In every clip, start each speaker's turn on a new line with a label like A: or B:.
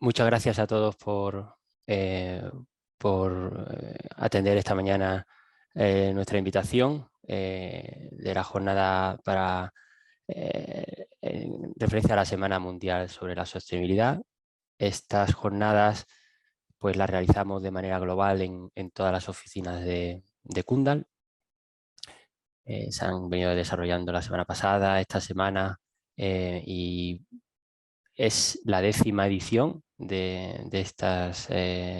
A: Muchas gracias a todos eh, atender esta mañana nuestra invitación de la jornada en referencia a la Semana Mundial sobre la Sostenibilidad. Estas jornadas pues las realizamos de manera global en todas las oficinas de Kundal. Se han venido desarrollando la semana pasada, esta semana, y es la 10ª edición de estas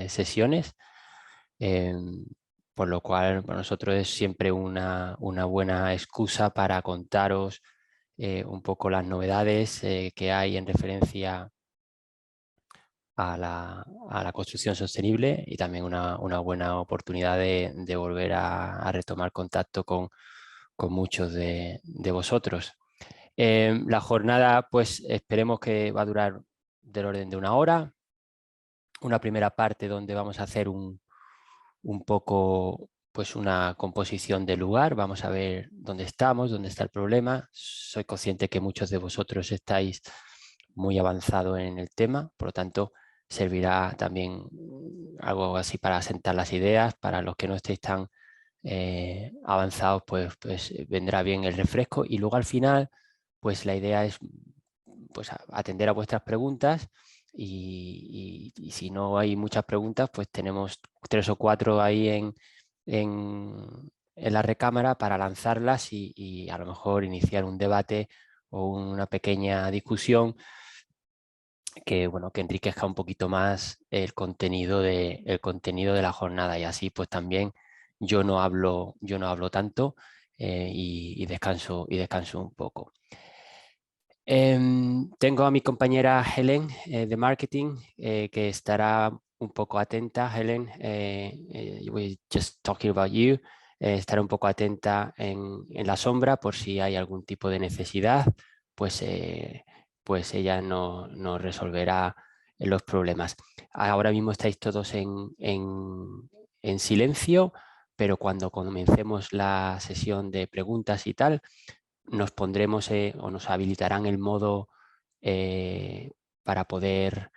A: sesiones, eh, por lo cual para nosotros es siempre una buena excusa para contaros un poco las novedades que hay en referencia a la construcción sostenible, y también una buena oportunidad de volver a retomar contacto con muchos de vosotros. La jornada, pues esperemos que va a durar del orden de 1 hora. Una primera parte donde vamos a hacer un poco, pues una composición del lugar. Vamos a ver dónde estamos, dónde está el problema. Soy consciente que muchos de vosotros estáis muy avanzados en el tema, por lo tanto servirá también algo así para asentar las ideas. Para los que no estéis tan avanzados, pues vendrá bien el refresco, y luego al final pues la idea es pues atender a vuestras preguntas, y si no hay muchas preguntas, pues tenemos 3 o 4 ahí en la recámara para lanzarlas y a lo mejor iniciar un debate o una pequeña discusión que, bueno, que enriquezca un poquito más el contenido de la jornada, y así pues también yo no hablo tanto, y descanso un poco. Tengo a mi compañera Helen de marketing, que estará un poco atenta. Helen, we're just talking about you. Estará un poco atenta en la sombra por si hay algún tipo de necesidad, pues, pues ella nos resolverá los problemas. Ahora mismo estáis todos en silencio, pero cuando comencemos la sesión de preguntas y tal, nos pondremos o nos habilitarán el modo para poder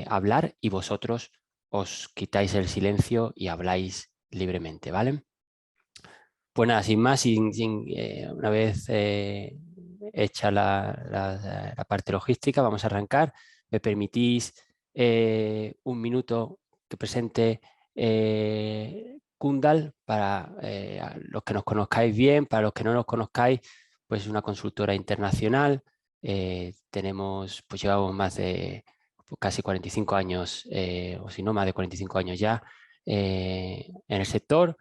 A: hablar, y vosotros os quitáis el silencio y habláis libremente, ¿vale? Pues nada, sin más, una vez hecha la parte logística, vamos a arrancar. ¿Me permitís 1 minuto que presente Kundal para los que nos conozcáis bien? Para los que no nos conozcáis, pues una consultora internacional. Pues llevamos más de casi 45 años, o si no, más de 45 años ya en el sector.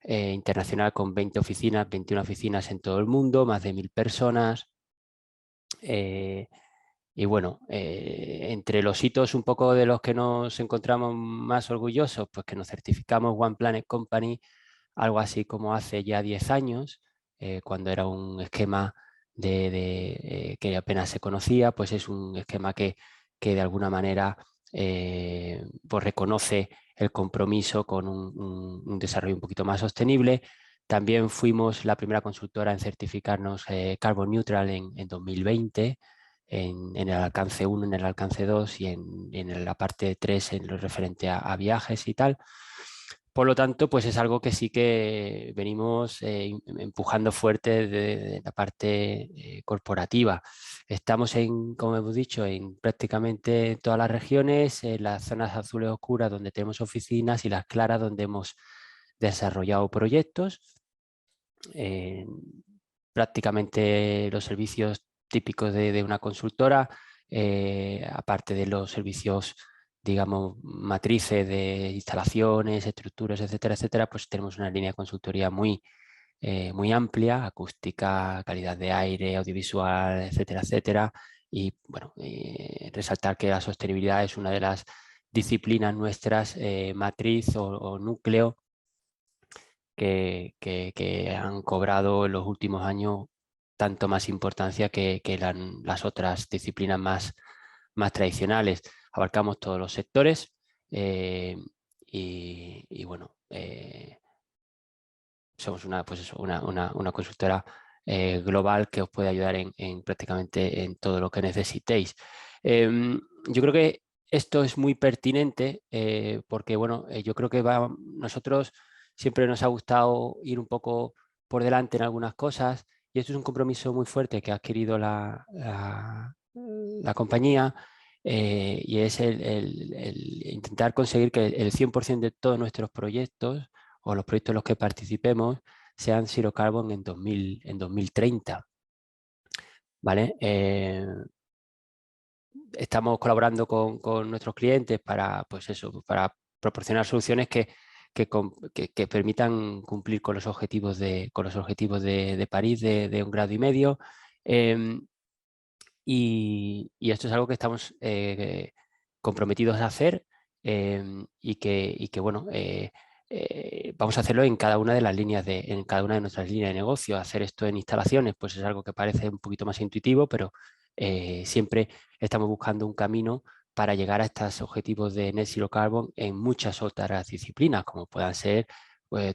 A: Internacional, con 20 oficinas, 21 oficinas en todo el mundo, más de 1000 personas. Y bueno, entre los hitos un poco de los que nos encontramos más orgullosos, pues que nos certificamos One Planet Company, algo así como hace ya 10 años, cuando era un esquema que apenas se conocía. Pues es un esquema que de alguna manera pues reconoce el compromiso con un desarrollo un poquito más sostenible. También fuimos la primera consultora en certificarnos Carbon Neutral en 2020, en el alcance 1, en el alcance 2 y en la parte 3 en lo referente a viajes y tal. Por lo tanto, pues es algo que sí que venimos empujando fuerte de la parte corporativa. Estamos como hemos dicho, en prácticamente todas las regiones, en las zonas azules oscuras donde tenemos oficinas, y las claras donde hemos desarrollado proyectos. Prácticamente los servicios típicos de una consultora, aparte de los servicios, digamos, matrices de instalaciones, estructuras, etcétera, etcétera, pues tenemos una línea de consultoría muy amplia: acústica, calidad de aire, audiovisual, etcétera, etcétera. Y bueno, resaltar que la sostenibilidad es una de las disciplinas nuestras matriz o núcleo que han cobrado en los últimos años tanto más importancia que las otras disciplinas más tradicionales. Abarcamos todos los sectores, y bueno, somos pues eso, una consultora global que os puede ayudar en prácticamente en todo lo que necesitéis. Yo creo que esto es muy pertinente porque, bueno, yo creo que nosotros siempre nos ha gustado ir un poco por delante en algunas cosas y esto es un compromiso muy fuerte que ha adquirido la compañía y es el intentar conseguir que el 100% de todos nuestros proyectos o los proyectos en los que participemos sean Zero Carbon en 2030. ¿Vale? Estamos colaborando con nuestros clientes para, pues eso, para proporcionar soluciones que permitan cumplir con los objetivos de París de 1,5 grados. Y esto es algo que estamos comprometidos a hacer bueno, vamos a hacerlo en cada una de las líneas en cada una de nuestras líneas de negocio. Hacer esto en instalaciones, pues es algo que parece un poquito más intuitivo, pero siempre estamos buscando un camino para llegar a estos objetivos de Net Zero Carbon en muchas otras disciplinas, como puedan ser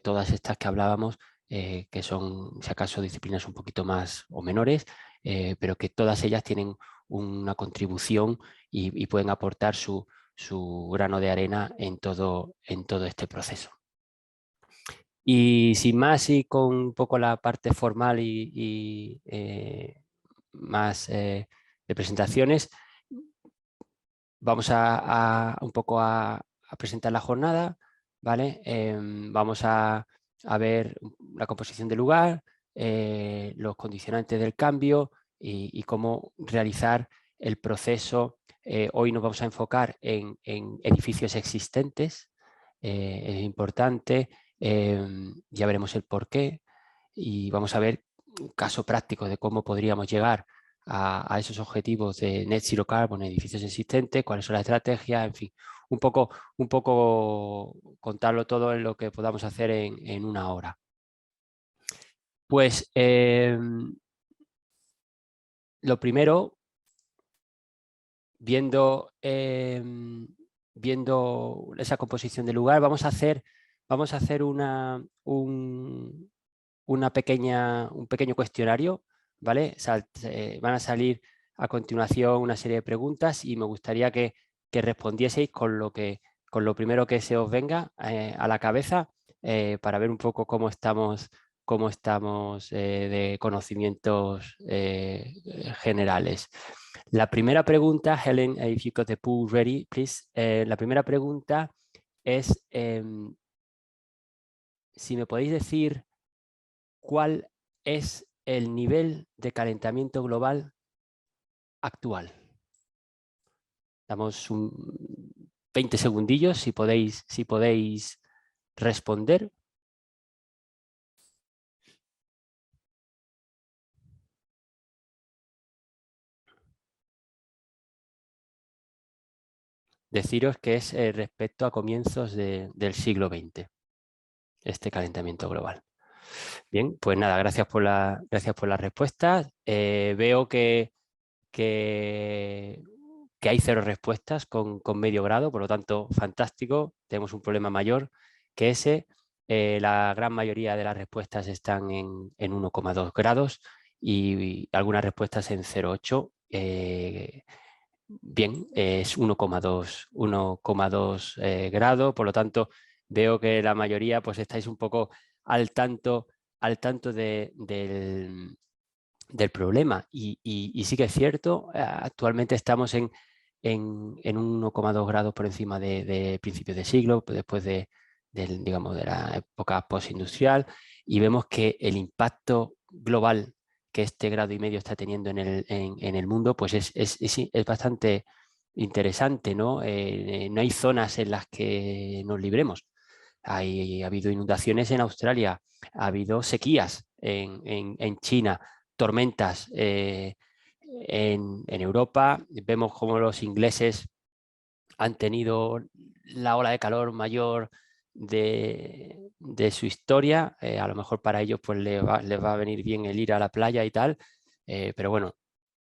A: todas estas que hablábamos, que son, si acaso, disciplinas un poquito más o menores, pero que todas ellas tienen una contribución y pueden aportar su grano de arena en todo este proceso. Y sin más, y con un poco la parte formal y más de presentaciones, vamos un poco a presentar la jornada, ¿vale? Vamos a ver la composición del lugar, los condicionantes del cambio y cómo realizar el proceso. Hoy nos vamos a enfocar en edificios existentes, es importante, ya veremos el porqué y vamos a ver un caso práctico de cómo podríamos llegar a esos objetivos de Net Zero Carbon en edificios existentes, cuáles son las estrategias, en fin, un poco contarlo todo en lo que podamos hacer en una hora. Pues lo primero, viendo esa composición del lugar, vamos a hacer un pequeño cuestionario, ¿vale? Van a salir a continuación una serie de preguntas y me gustaría que respondieseis con lo primero que se os venga a la cabeza para ver un poco cómo estamos de conocimientos generales. La primera pregunta, Helen, if you got the pool ready, please. La primera pregunta es si me podéis decir cuál es el nivel de calentamiento global actual. Damos 20 segundillos si podéis responder. Deciros que es respecto a comienzos del siglo XX, este calentamiento global. Bien, pues nada, gracias por las respuestas. Veo que hay 0 respuestas con medio grado, por lo tanto, fantástico. Tenemos un problema mayor que ese. La gran mayoría de las respuestas están en 1,2 grados y algunas respuestas en 0,8. Bien, es 1,2 grados, por lo tanto, veo que la mayoría pues estáis un poco al tanto del problema. Y sí que es cierto, actualmente estamos en 1,2 grados por encima de principios de siglo, después digamos, de la época postindustrial, y vemos que el impacto global que este 1,5 grados está teniendo en el mundo pues es bastante interesante, ¿no? No hay zonas en las que nos libremos. Ha habido inundaciones en Australia, ha habido sequías en China, tormentas en Europa. Vemos cómo los ingleses han tenido la ola de calor mayor de su historia. A lo mejor para ellos pues les va a venir bien el ir a la playa y tal, pero bueno,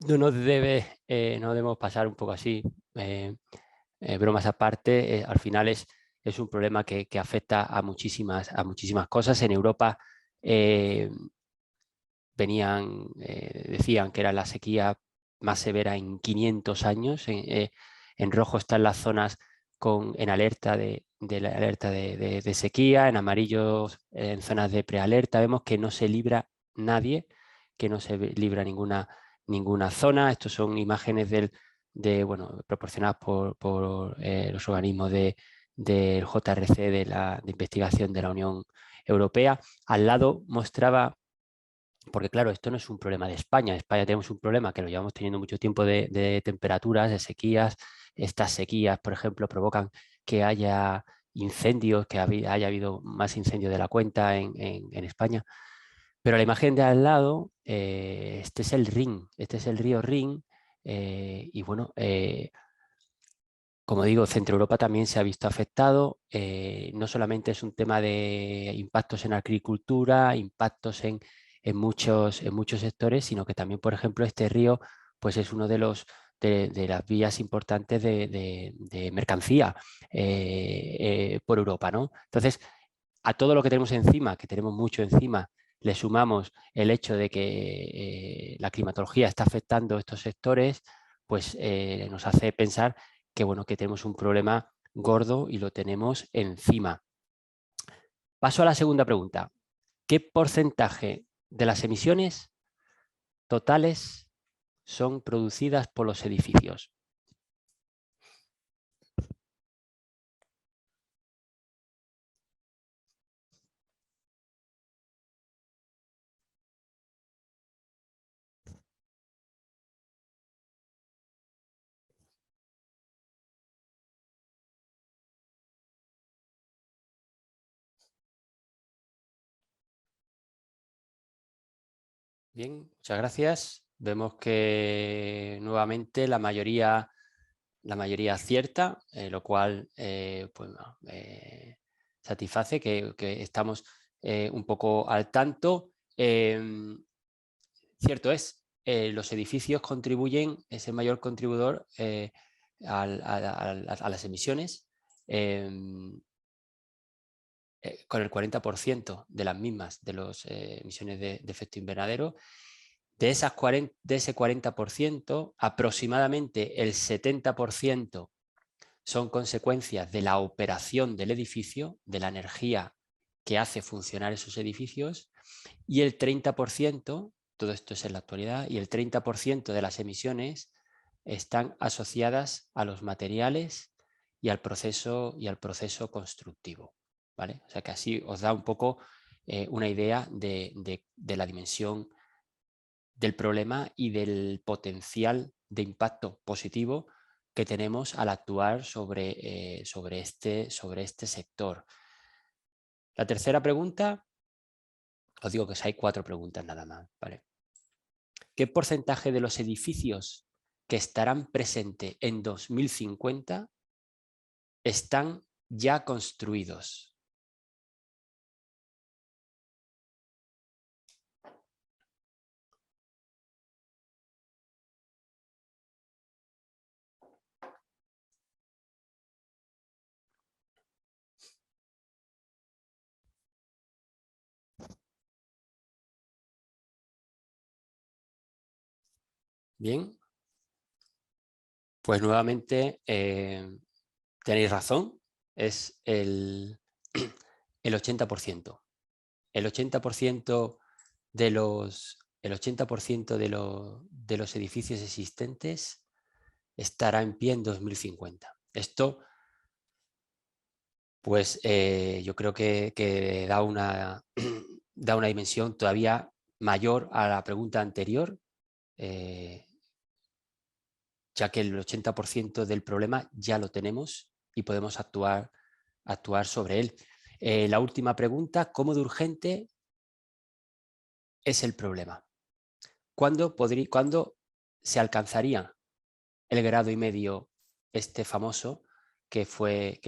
A: no debemos pasar un poco así. Bromas aparte, al final es un problema que afecta a muchísimas cosas. En Europa decían que era la sequía más severa en 500 años En rojo están las zonas en alerta de sequía, en amarillo en zonas de prealerta. Vemos que no se libra nadie, que no se libra ninguna zona. Estos son imágenes proporcionadas por los organismos del JRC, de investigación de la Unión Europea. Al lado mostraba, porque claro, esto no es un problema de España. En España tenemos un problema que lo llevamos teniendo mucho tiempo de temperaturas, de sequías. Estas sequías, por ejemplo, provocan que haya incendios, que haya habido más incendios de la cuenta en España. Pero la imagen de al lado, este es el Rin, este es el río Rin, y bueno, como digo, Centro Europa también se ha visto afectado. No solamente es un tema de impactos en agricultura, impactos en muchos sectores, sino que también, por ejemplo, este río pues es uno de las vías importantes de mercancía por Europa, ¿no? Entonces, a todo lo que tenemos encima, que tenemos mucho encima, le sumamos el hecho de que la climatología está afectando estos sectores, pues nos hace pensar que, bueno, que tenemos un problema gordo y lo tenemos encima. Paso a la segunda pregunta. ¿Qué porcentaje de las emisiones totales son producidas por los edificios? Bien, muchas gracias. Vemos que nuevamente la mayoría acierta, lo cual pues, satisface que estamos un poco al tanto. Cierto es, los edificios contribuyen, es el mayor contribuidor a las emisiones, con el 40% de las mismas, de las emisiones de efecto invernadero. De ese 40%, aproximadamente el 70% son consecuencias de la operación del edificio, de la energía que hace funcionar esos edificios, y el 30%, todo esto es en la actualidad, y el 30% de las emisiones están asociadas a los materiales y al proceso constructivo, ¿vale? O sea que así os da un poco una idea de la dimensión del problema y del potencial de impacto positivo que tenemos al actuar sobre este sector. La tercera pregunta, os digo que hay 4 preguntas nada más, ¿vale? ¿Qué porcentaje de los edificios que estarán presentes en 2050 están ya construidos? Bien, pues nuevamente tenéis razón, es el 80%. El 80% el 80% de los edificios existentes estará en pie en 2050. Esto, pues yo creo que da da una dimensión todavía mayor a la pregunta anterior, eh, ya que el 80% del problema ya lo tenemos y podemos actuar sobre él. La última pregunta, ¿cómo de urgente es el problema? ¿Cuándo se alcanzaría el grado y medio este famoso que fue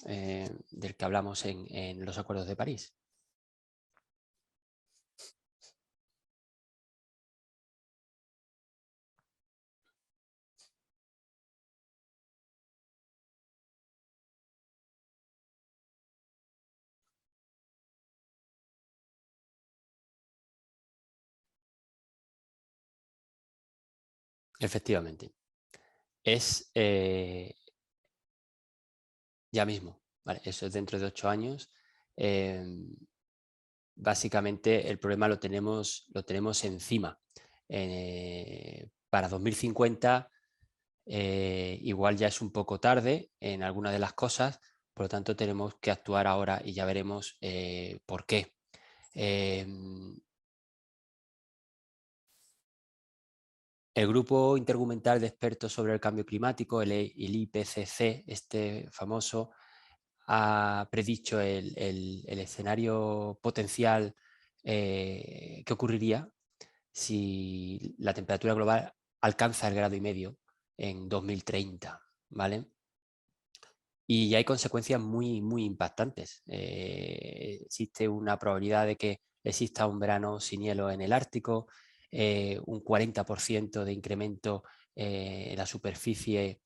A: del que hablamos en los acuerdos de París? Efectivamente. es ya mismo, ¿vale? Eso es dentro de 8 años. Básicamente el problema lo tenemos encima. Para 2050 igual ya es un poco tarde en algunas de las cosas, por lo tanto tenemos que actuar ahora y ya veremos por qué. El Grupo Intergubernamental de Expertos sobre el Cambio Climático, el IPCC, este famoso, ha predicho el escenario potencial que ocurriría si la temperatura global alcanza el 1,5 grados en 2030, ¿vale? Y hay consecuencias muy impactantes. Existe una probabilidad de que exista un verano sin hielo en el Ártico, un 40% de incremento en la superficie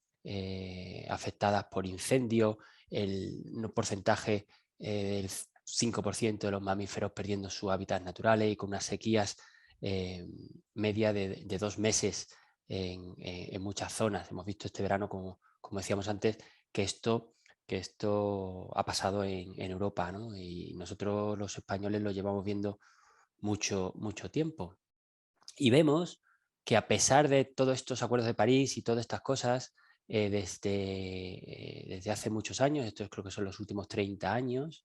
A: afectadas por incendios, un porcentaje del 5% de los mamíferos perdiendo sus hábitats naturales y con unas sequías media de 2 meses en muchas zonas. Hemos visto este verano, como decíamos antes, que esto ha pasado en Europa, ¿no? Y nosotros los españoles lo llevamos viendo mucho tiempo. Y vemos que a pesar de todos estos acuerdos de París y todas estas cosas, desde hace muchos años, estos creo que son los últimos 30 años,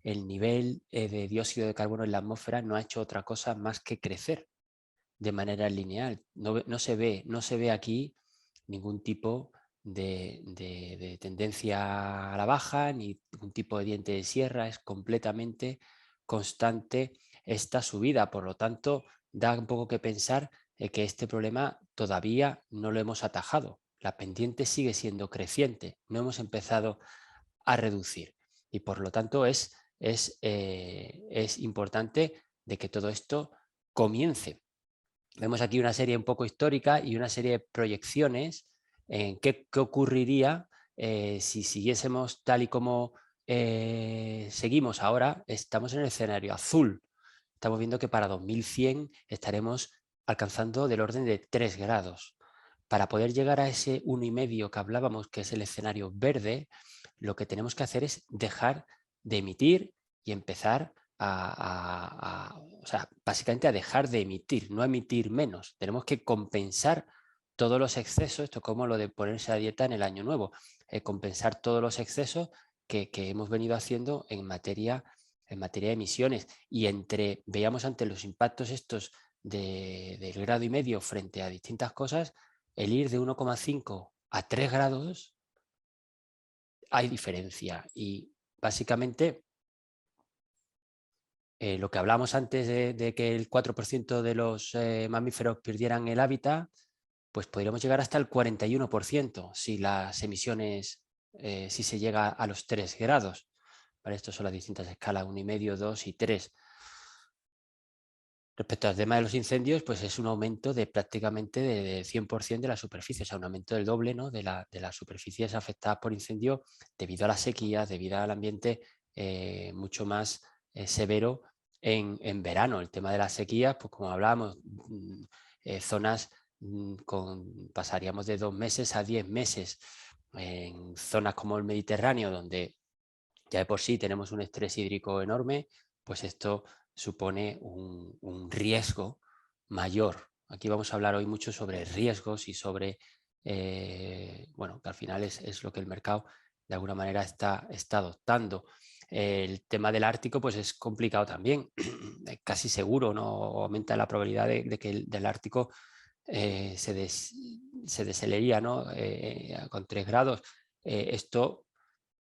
A: el nivel de dióxido de carbono en la atmósfera no ha hecho otra cosa más que crecer de manera lineal. No se ve aquí ningún tipo de tendencia a la baja, ni ningún tipo de diente de sierra, es completamente constante esta subida. Por lo tanto, da un poco que pensar que este problema todavía no lo hemos atajado. La pendiente sigue siendo creciente, no hemos empezado a reducir. Y por lo tanto es importante de que todo esto comience. Vemos aquí una serie un poco histórica y una serie de proyecciones en qué ocurriría si siguiésemos tal y como seguimos ahora. Estamos en el escenario azul. Estamos viendo que para 2100 estaremos alcanzando del orden de 3 grados. Para poder llegar a ese 1,5 que hablábamos, que es el escenario verde, lo que tenemos que hacer es dejar de emitir y empezar o sea, básicamente a dejar de emitir, no a emitir menos. Tenemos que compensar todos los excesos, esto es como lo de ponerse a dieta en el año nuevo, compensar todos los excesos que hemos venido haciendo en materia de emisiones. Y veíamos antes los impactos estos del 1,5 grados frente a distintas cosas, el ir de 1,5 a 3 grados hay diferencia. Y básicamente lo que hablamos antes de que el 4% de los mamíferos perdieran el hábitat, pues podríamos llegar hasta el 41% si las emisiones, si se llega a los 3 grados. Para esto son las distintas escalas, 1,5, 2 y 3. Respecto al tema de los incendios, pues es un aumento de prácticamente de 100% de la superficie, o sea, un aumento del doble, ¿no? de las superficies afectadas por incendio debido a las sequías, debido al ambiente mucho más severo en verano. El tema de las sequías, pues como hablábamos, zonas pasaríamos de 2 meses a 10 meses. En zonas como el Mediterráneo, donde ya de por sí tenemos un estrés hídrico enorme, pues esto supone un riesgo mayor. Aquí vamos a hablar hoy mucho sobre riesgos y sobre, bueno, que al final es lo que el mercado de alguna manera está adoptando. El tema del Ártico pues es complicado también, casi seguro, ¿no? Aumenta la probabilidad de que del Ártico se deshelaría, ¿no? Con 3 grados. Esto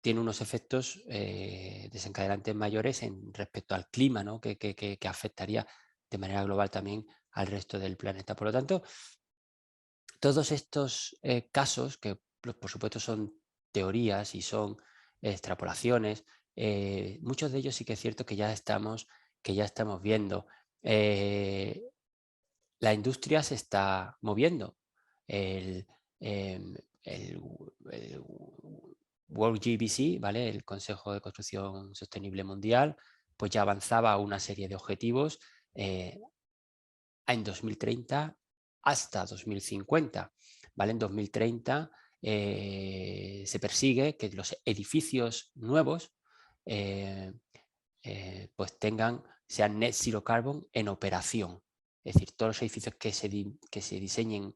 A: tiene unos efectos desencadenantes mayores respecto al clima, ¿no? que afectaría de manera global también al resto del planeta. Por lo tanto, todos estos casos, que por supuesto son teorías y son extrapolaciones, muchos de ellos sí que es cierto que ya estamos viendo. La industria se está moviendo. El, el World GBC, ¿vale? El Consejo de Construcción Sostenible Mundial, pues ya avanzaba a una serie de objetivos en 2030 hasta 2050. ¿vale? En 2030 se persigue que los edificios nuevos pues sean net zero carbon en operación. Es decir, todos los edificios que se diseñen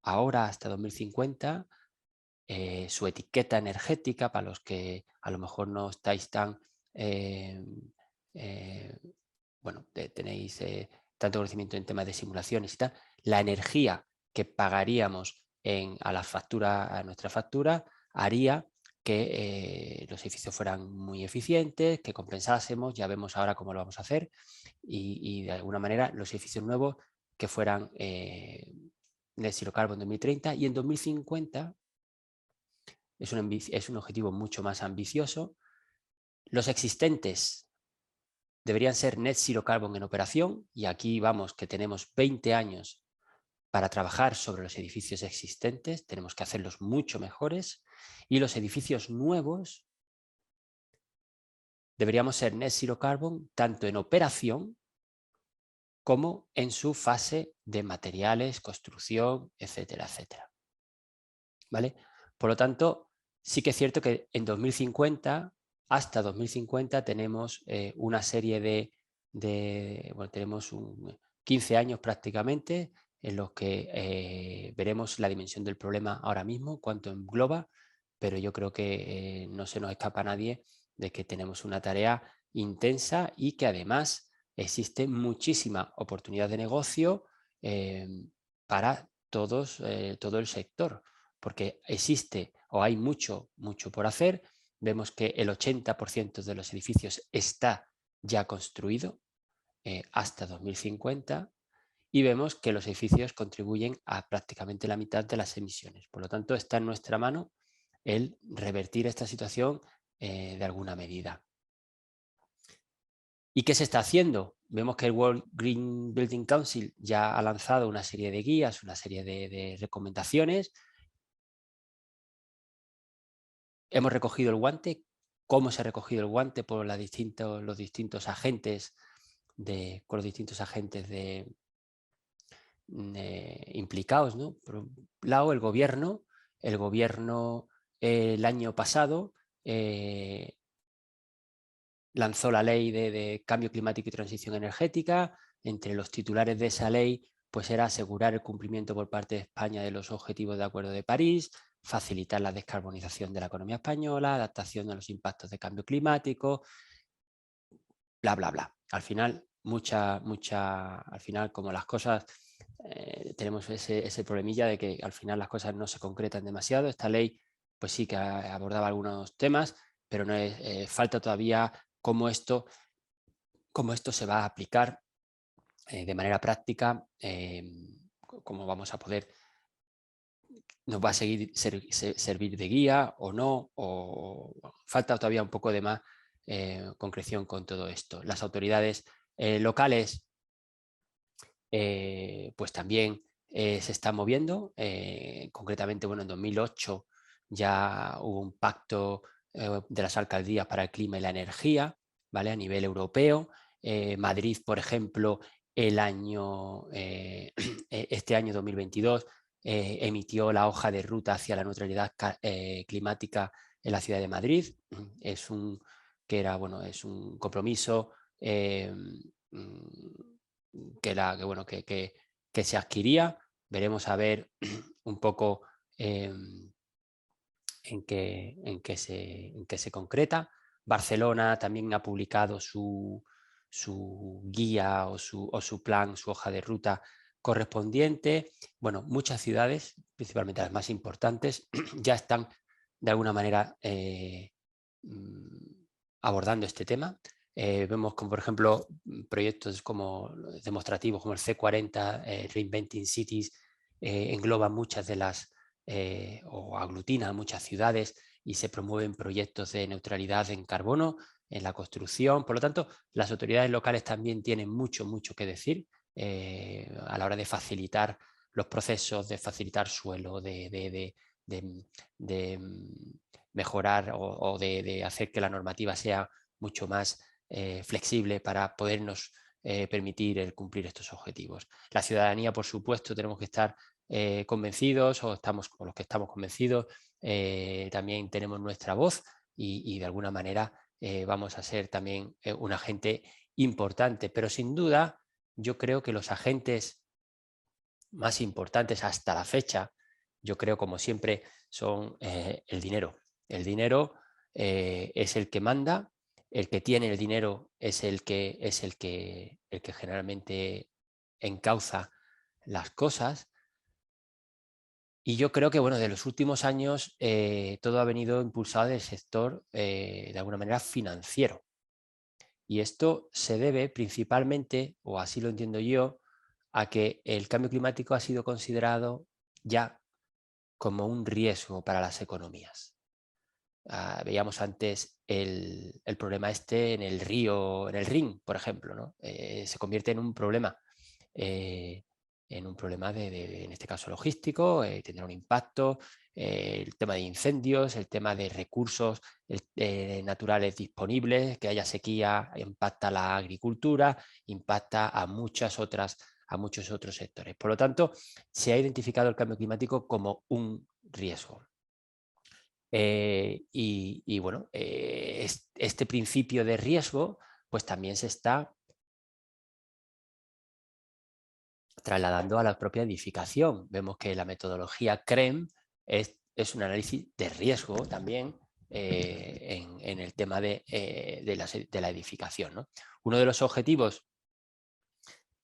A: ahora hasta 2050, su etiqueta energética, para los que a lo mejor no estáis tan, bueno, tenéis tanto conocimiento en temas de simulaciones y tal, la energía que pagaríamos a nuestra factura haría que los edificios fueran muy eficientes, que compensásemos, ya vemos ahora cómo lo vamos a hacer, y de alguna manera los edificios nuevos que fueran net zero carbon en 2030 y en 2050 es un objetivo mucho más ambicioso. Los existentes deberían ser net zero carbon en operación y aquí vamos que tenemos 20 años para trabajar sobre los edificios existentes, tenemos que hacerlos mucho mejores y los edificios nuevos deberíamos ser net zero carbon tanto en operación como en su fase de materiales, construcción, etcétera, etcétera. ¿Vale? Por lo tanto, sí que es cierto que en 2050, hasta 2050, tenemos una serie bueno, tenemos 15 años prácticamente en los que veremos la dimensión del problema ahora mismo, cuánto engloba, pero yo creo que no se nos escapa a nadie de que tenemos una tarea intensa y que además existe muchísima oportunidad de negocio para todo el sector, porque existe o hay mucho por hacer. Vemos que el 80% de los edificios está ya construido hasta 2050 y vemos que los edificios contribuyen a prácticamente la mitad de las emisiones. Por lo tanto, está en nuestra mano el revertir esta situación de alguna medida. ¿Y qué se está haciendo? Vemos que el World Green Building Council ya ha lanzado una serie de guías, una serie de recomendaciones. Hemos recogido el guante. ¿Cómo se ha recogido el guante por los distintos agentes con los distintos agentes implicados, ¿no? Por un lado, el gobierno el año pasado lanzó la ley de cambio climático y transición energética. Entre los titulares de esa ley pues era asegurar el cumplimiento por parte de España de los objetivos de Acuerdo de París, facilitar la descarbonización de la economía española, adaptación a los impactos de cambio climático, bla, bla, bla. Al final, al final, como las cosas, tenemos ese problemilla de que al final las cosas no se concretan demasiado. Esta ley, pues sí que abordaba algunos temas, pero no falta todavía cómo esto se va a aplicar de manera práctica, cómo vamos a poder, nos va a servir de guía o no, o falta todavía un poco de más concreción con todo esto. Las autoridades locales pues también se están moviendo, concretamente bueno, en 2008 ya hubo un pacto de las alcaldías para el clima y la energía, ¿vale? A nivel europeo. Madrid, por ejemplo, este año 2022 emitió la hoja de ruta hacia la neutralidad climática en la ciudad de Madrid. Es un compromiso que se adquiría. Veremos a ver un poco en qué se concreta. Barcelona también ha publicado su guía o su plan, su hoja de ruta correspondiente. Bueno, muchas ciudades, principalmente las más importantes, ya están de alguna manera abordando este tema. Vemos como, por ejemplo, proyectos como demostrativos como el C40, Reinventing Cities, engloban muchas de las o aglutina muchas ciudades y se promueven proyectos de neutralidad en carbono en la construcción. Por lo tanto, las autoridades locales también tienen mucho que decir a la hora de facilitar los procesos, de facilitar suelo, de mejorar o de hacer que la normativa sea mucho más flexible para podernos permitir el cumplir estos objetivos. La ciudadanía, por supuesto, tenemos que estar convencidos o los que estamos convencidos también tenemos nuestra voz y de alguna manera vamos a ser también un agente importante. Pero sin duda yo creo que los agentes más importantes hasta la fecha, yo creo como siempre, son el dinero. El dinero es el que manda, el que tiene el dinero es el que generalmente encauza las cosas. Y yo creo que, bueno, de los últimos años todo ha venido impulsado del sector, de alguna manera, financiero. Y esto se debe principalmente, o así lo entiendo yo, a que el cambio climático ha sido considerado ya como un riesgo para las economías. Veíamos antes el problema este en el río, en el Rin, por ejemplo, ¿no? Se convierte en un problema. En un problema en este caso logístico, tendrá un impacto, el tema de incendios, el tema de recursos naturales disponibles, que haya sequía, impacta la agricultura, impacta a muchos otros sectores. Por lo tanto, se ha identificado el cambio climático como un riesgo. Y bueno, este principio de riesgo pues también se está trasladando a la propia edificación. Vemos que la metodología CREM es un análisis de riesgo también en el tema de la edificación, ¿no? Uno de los objetivos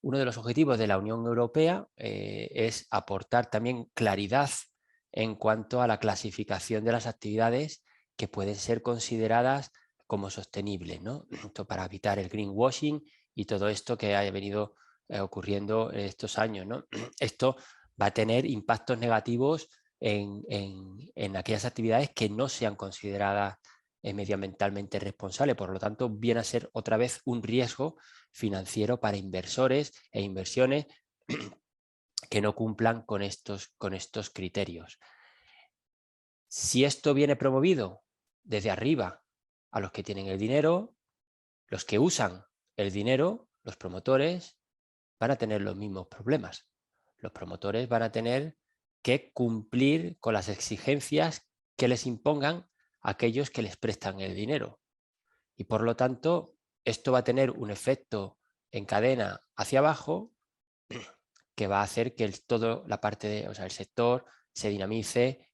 A: de la Unión Europea es aportar también claridad en cuanto a la clasificación de las actividades que pueden ser consideradas como sostenibles, ¿no? Esto para evitar el greenwashing y todo esto que ha venido ocurriendo en estos años, ¿no? Esto va a tener impactos negativos en aquellas actividades que no sean consideradas medioambientalmente responsables. Por lo tanto, viene a ser otra vez un riesgo financiero para inversores e inversiones que no cumplan con estos criterios. Si esto viene promovido desde arriba a los que tienen el dinero, los que usan el dinero, los promotores, van a tener los mismos problemas. Los promotores van a tener que cumplir con las exigencias que les impongan aquellos que les prestan el dinero. Y por lo tanto, esto va a tener un efecto en cadena hacia abajo que va a hacer que todo la parte o sea, el sector se dinamice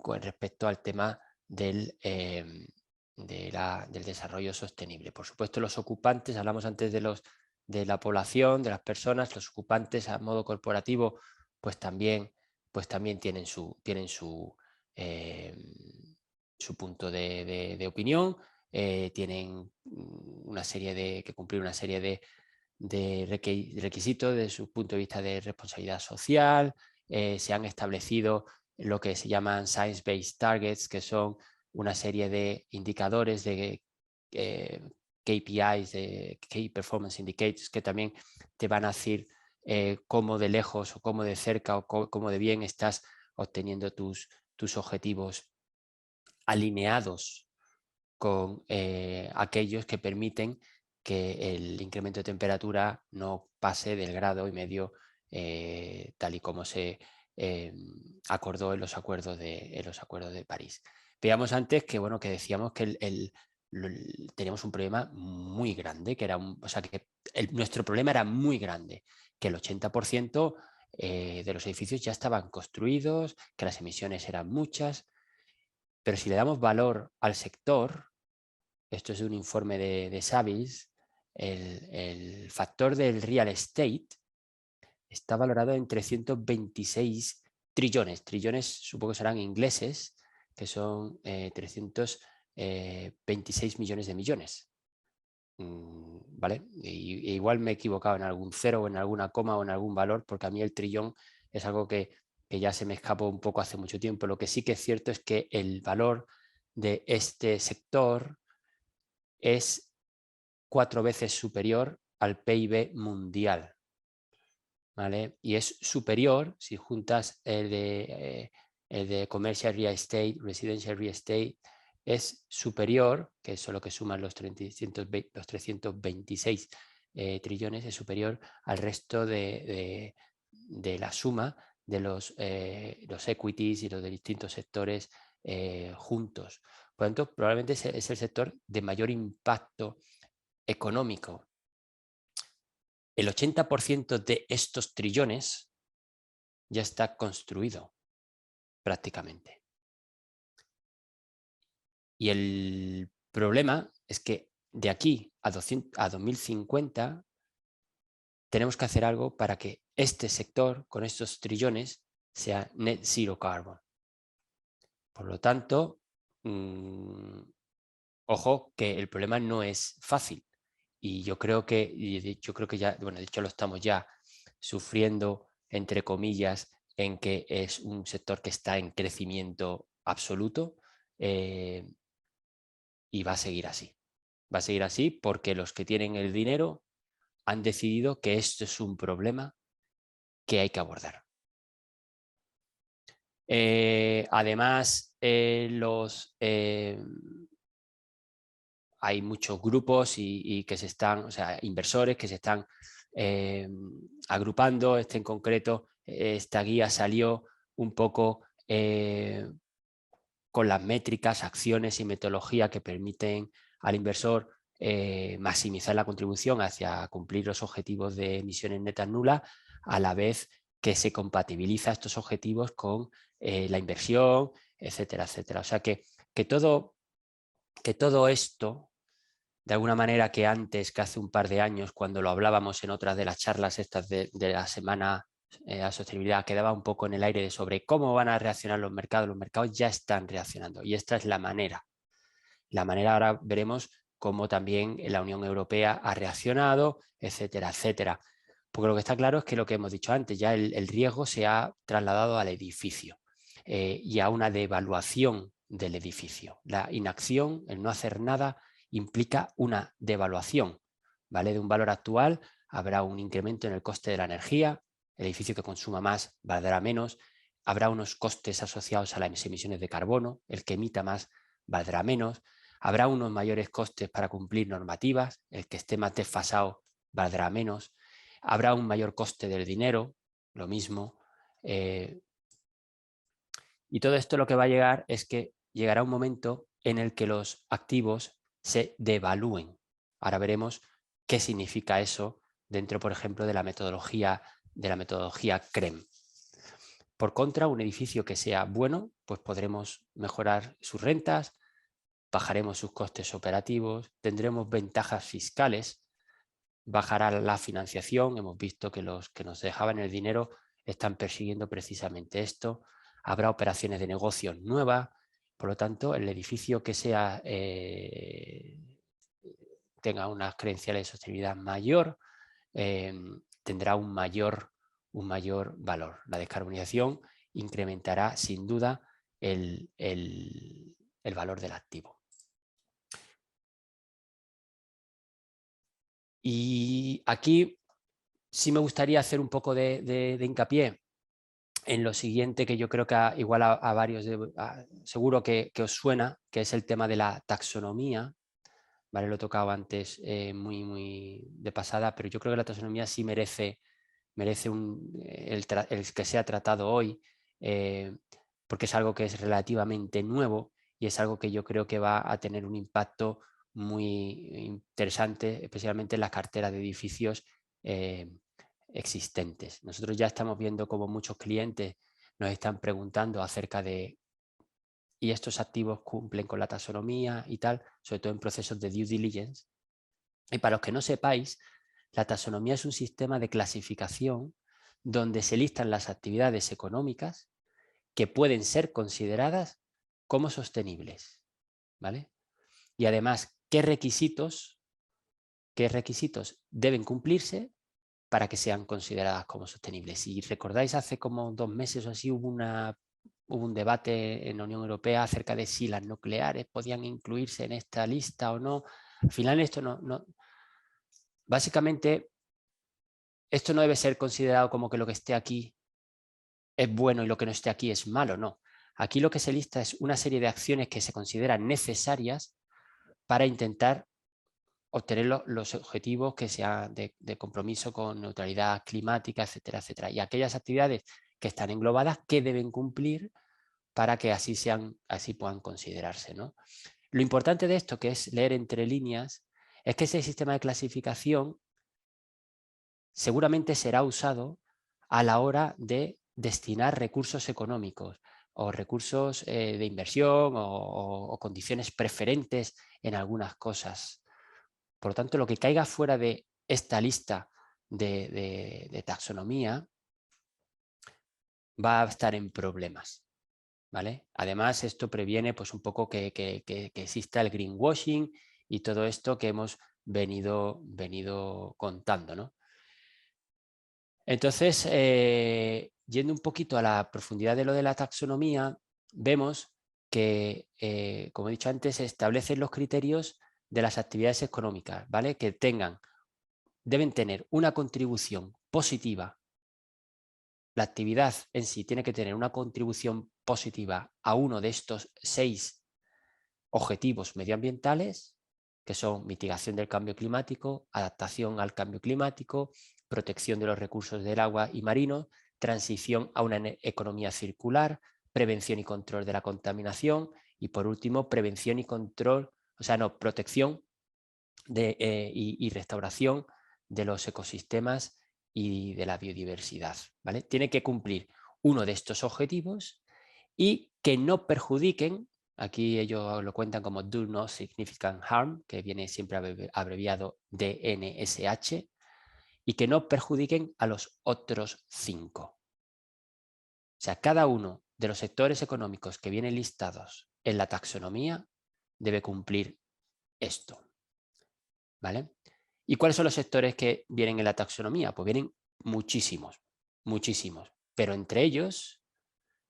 A: con respecto al tema del desarrollo sostenible. Por supuesto, los ocupantes, hablamos antes de la población, de las personas, los ocupantes a modo corporativo, pues también tienen su punto de opinión, tienen que cumplir una serie de requisitos desde su punto de vista de responsabilidad social. Se han establecido lo que se llaman Science-Based Targets, que son una serie de indicadores de KPIs, de Key Performance Indicators, que también te van a decir cómo de lejos o cómo de cerca o cómo de bien estás obteniendo tus objetivos alineados con aquellos que permiten que el incremento de temperatura no pase del 1,5 grados tal y como se acordó en los acuerdos de París. Veíamos antes que, bueno, que decíamos que teníamos un problema muy grande, que era o sea, que nuestro problema era muy grande, que el 80% de los edificios ya estaban construidos, que las emisiones eran muchas, pero si le damos valor al sector, esto es de un informe de Savills, el factor del real estate está valorado en 326 trillones. Trillones supongo que serán ingleses, que son 326 millones de millones. ¿Vale? Igual me he equivocado en algún cero o en alguna coma o en algún valor, porque a mí el trillón es algo que ya se me escapó un poco hace mucho tiempo. Lo que sí que es cierto es que el valor de este sector es 4 veces superior al PIB mundial, ¿vale? Y es superior, si juntas el de Commercial Real Estate, Residential Real Estate, es superior, que es lo que suman los 326 trillones, es superior al resto de la suma de los equities y los de distintos sectores juntos. Por lo tanto, probablemente es el sector de mayor impacto económico. El 80% de estos trillones ya está construido prácticamente. Y el problema es que de aquí a 2050 tenemos que hacer algo para que este sector, con estos trillones, sea net zero carbon. Por lo tanto, ojo que el problema no es fácil. Y yo creo que ya, bueno, de hecho lo estamos ya sufriendo, entre comillas, en que es un sector que está en crecimiento absoluto y va a seguir así. Va a seguir así porque los que tienen el dinero han decidido que esto es un problema que hay que abordar. Además, hay muchos grupos y que se están, o sea, inversores que se están agrupando. En concreto, esta guía salió un poco con las métricas, acciones y metodología que permiten al inversor maximizar la contribución hacia cumplir los objetivos de emisiones netas nulas, a la vez que se compatibiliza estos objetivos con la inversión, etcétera, etcétera. O sea que todo esto, de alguna manera, que antes, que hace un par de años, cuando lo hablábamos en otras de las charlas estas de la semana a sostenibilidad, quedaba un poco en el aire de sobre cómo van a reaccionar los mercados ya están reaccionando y esta es la manera. La manera, ahora veremos cómo también la Unión Europea ha reaccionado, etcétera, etcétera. Porque lo que está claro es que lo que hemos dicho antes, ya el riesgo se ha trasladado al edificio y a una devaluación del edificio. La inacción, el no hacer nada, implica una devaluación, ¿vale? De un valor actual habrá un incremento en el coste de la energía, el edificio que consuma más valdrá menos, habrá unos costes asociados a las emisiones de carbono, el que emita más valdrá menos, habrá unos mayores costes para cumplir normativas, el que esté más desfasado valdrá menos, habrá un mayor coste del dinero, lo mismo. Y todo esto lo que va a llegar es que llegará un momento en el que los activos se devalúen. Ahora veremos qué significa eso dentro, por ejemplo, de la metodología CREM. Por contra, un edificio que sea bueno, pues podremos mejorar sus rentas, bajaremos sus costes operativos, tendremos ventajas fiscales, bajará la financiación. Hemos visto que los que nos dejaban el dinero están persiguiendo precisamente esto. Habrá operaciones de negocio nuevas. Por lo tanto, el edificio que sea tenga unas credenciales de sostenibilidad mayor tendrá un mayor valor. La descarbonización incrementará sin duda el valor del activo. Y aquí sí me gustaría hacer un poco de hincapié en lo siguiente, que yo creo que igual a varios seguro que os suena, que es el tema de la taxonomía. Vale, lo he tocado antes muy de pasada, pero yo creo que la taxonomía sí merece el que sea tratado hoy, porque es algo que es relativamente nuevo y es algo que yo creo que va a tener un impacto muy interesante, especialmente en las carteras de edificios existentes. Nosotros ya estamos viendo cómo muchos clientes nos están preguntando acerca de ¿y estos activos cumplen con la taxonomía y tal? Sobre todo en procesos de due diligence. Y para los que no sepáis, la taxonomía es un sistema de clasificación donde se listan las actividades económicas que pueden ser consideradas como sostenibles, ¿vale? Y además, ¿qué requisitos deben cumplirse para que sean consideradas como sostenibles? Si recordáis, hace como 2 meses o así hubo un debate en la Unión Europea acerca de si las nucleares podían incluirse en esta lista o no. Al final esto no básicamente, esto no debe ser considerado como que lo que esté aquí es bueno y lo que no esté aquí es malo, no. Aquí lo que se lista es una serie de acciones que se consideran necesarias para intentar obtener los objetivos que sean de compromiso con neutralidad climática, etcétera, etcétera. Y aquellas actividades que están englobadas, que deben cumplir para que así puedan considerarse, ¿no? Lo importante de esto, que es leer entre líneas, es que ese sistema de clasificación seguramente será usado a la hora de destinar recursos económicos o recursos de inversión o condiciones preferentes en algunas cosas. Por lo tanto, lo que caiga fuera de esta lista de taxonomía va a estar en problemas, ¿vale? Además, esto previene pues, un poco que exista el greenwashing y todo esto que hemos venido contando, ¿no? Entonces, yendo un poquito a la profundidad de lo de la taxonomía, vemos que, como he dicho antes, se establecen los criterios de las actividades económicas, ¿vale? Que deben tener una contribución positiva. La actividad en sí tiene que tener una contribución positiva a uno de estos 6 objetivos medioambientales, que son mitigación del cambio climático, adaptación al cambio climático, protección de los recursos del agua y marino, transición a una economía circular, prevención y control de la contaminación y, por último, prevención y control, protección y restauración de los ecosistemas y de la biodiversidad, ¿vale? Tiene que cumplir uno de estos objetivos y que no perjudiquen, aquí ellos lo cuentan como do not significant harm, que viene siempre abreviado DNSH, y que no perjudiquen a los otros 5. O sea, cada uno de los sectores económicos que vienen listados en la taxonomía debe cumplir esto, ¿vale? ¿Y cuáles son los sectores que vienen en la taxonomía? Pues vienen muchísimos, muchísimos, pero entre ellos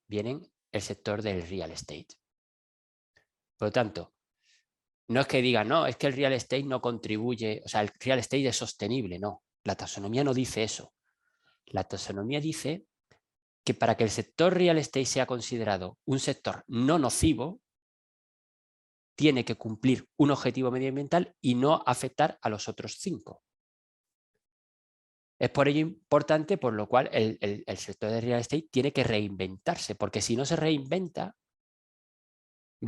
A: vienen el sector del real estate. Por lo tanto, no es que digan, no, es que el real estate no contribuye, o sea, el real estate es sostenible, no. La taxonomía no dice eso. La taxonomía dice que para que el sector real estate sea considerado un sector no nocivo, tiene que cumplir un objetivo medioambiental y no afectar a los otros 5. Es por ello importante, por lo cual el sector de real estate tiene que reinventarse, porque si no se reinventa,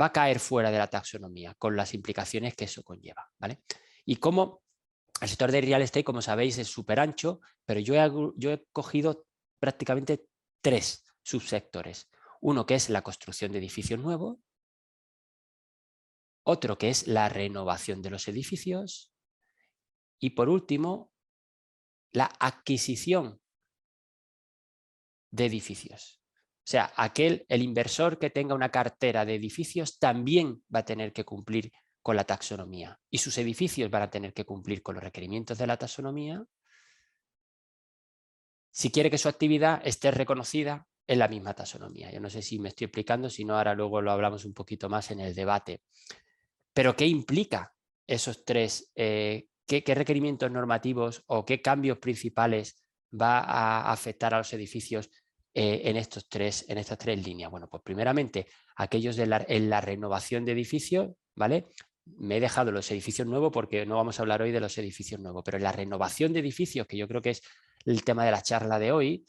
A: va a caer fuera de la taxonomía, con las implicaciones que eso conlleva, ¿vale? Y como el sector de real estate, como sabéis, es súper ancho, pero yo he cogido prácticamente 3 subsectores. Uno que es la construcción de edificios nuevos, otro que es la renovación de los edificios y, por último, la adquisición de edificios. O sea, el inversor que tenga una cartera de edificios también va a tener que cumplir con la taxonomía y sus edificios van a tener que cumplir con los requerimientos de la taxonomía si quiere que su actividad esté reconocida en la misma taxonomía. Yo no sé si me estoy explicando, si no, ahora luego lo hablamos un poquito más en el debate. Pero ¿qué implica esos 3? ¿Qué requerimientos normativos o qué cambios principales va a afectar a los edificios en estas 3 líneas? Bueno, pues primeramente, aquellos en la renovación de edificios, ¿vale? Me he dejado los edificios nuevos porque no vamos a hablar hoy de los edificios nuevos, pero en la renovación de edificios, que yo creo que es el tema de la charla de hoy,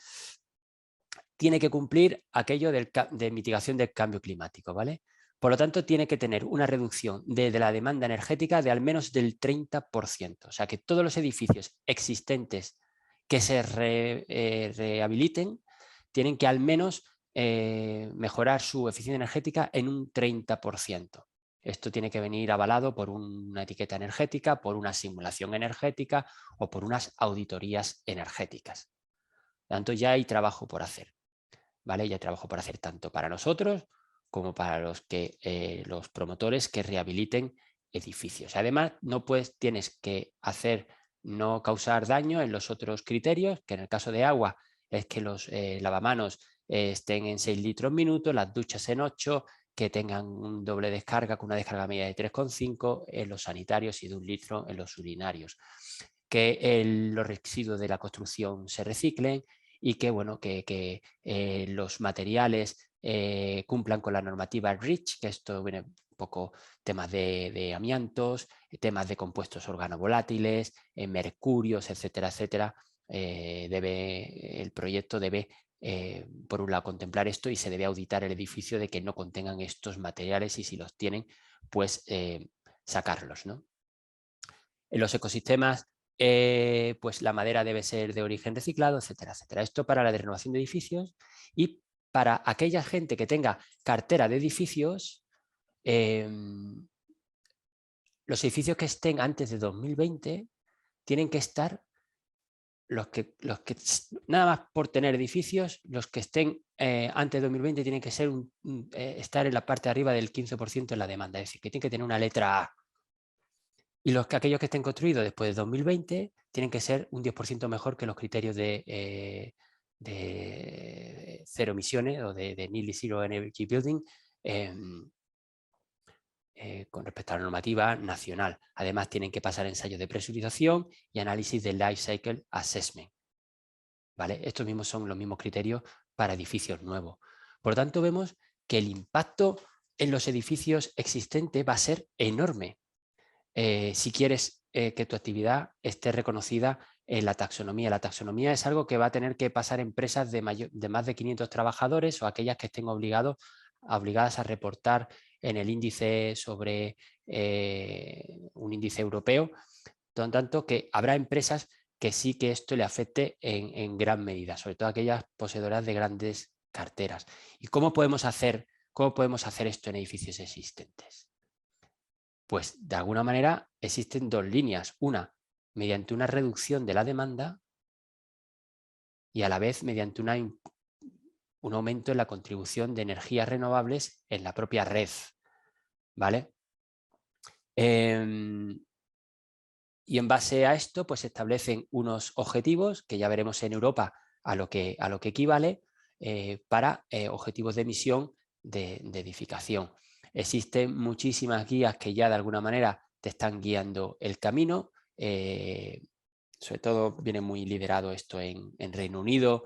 A: tiene que cumplir aquello de mitigación del cambio climático, ¿vale? Por lo tanto, tiene que tener una reducción de la demanda energética de al menos del 30%. O sea, que todos los edificios existentes que se rehabiliten tienen que al menos mejorar su eficiencia energética en un 30%. Esto tiene que venir avalado por una etiqueta energética, por una simulación energética o por unas auditorías energéticas. Por lo tanto, ya hay trabajo por hacer, ¿vale? Ya hay trabajo por hacer tanto para nosotros como para los promotores que rehabiliten edificios. Además, tienes que no causar daño en los otros criterios, que en el caso de agua es que los lavamanos estén en 6 litros minuto, las duchas en 8, que tengan un doble descarga con una descarga media de 3,5 en los sanitarios y de 1 litro en los urinarios. Que los residuos de la construcción se reciclen y que, bueno, que los materiales cumplan con la normativa REACH, que esto viene un poco temas de amiantos, temas de compuestos organovolátiles, mercurios, etcétera, etcétera. El proyecto debe por un lado, contemplar esto, y se debe auditar el edificio de que no contengan estos materiales, y si los tienen, pues sacarlos, ¿no? En los ecosistemas, pues la madera debe ser de origen reciclado, etcétera, etcétera. Esto para la renovación de edificios. Y para aquella gente que tenga cartera de edificios, los edificios que estén antes de 2020 tienen que estar, nada más por tener edificios, los que estén antes de 2020 tienen que ser estar en la parte de arriba del 15% en la demanda, es decir, que tienen que tener una letra A. Y aquellos que estén construidos después de 2020 tienen que ser un 10% mejor que los criterios de cero emisiones o de Nearly Zero Energy Building con respecto a la normativa nacional. Además, tienen que pasar ensayos de presurización y análisis de Life Cycle Assessment. ¿Vale? Estos mismos son los mismos criterios para edificios nuevos. Por lo tanto, vemos que el impacto en los edificios existentes va a ser enorme. Si quieres que tu actividad esté reconocida en la taxonomía. La taxonomía es algo que va a tener que pasar empresas de más de 500 trabajadores o aquellas que estén obligadas a reportar en el índice sobre un índice europeo. Por lo tanto, que habrá empresas que sí que esto le afecte en gran medida, sobre todo aquellas poseedoras de grandes carteras. ¿Y cómo podemos hacer esto en edificios existentes? Pues de alguna manera existen dos líneas. Una, mediante una reducción de la demanda y a la vez mediante un aumento en la contribución de energías renovables en la propia red. ¿Vale? Y en base a esto, pues se establecen unos objetivos que ya veremos en Europa a lo que equivale para objetivos de emisión de edificación. Existen muchísimas guías que ya de alguna manera te están guiando el camino. Sobre todo viene muy liderado esto en Reino Unido.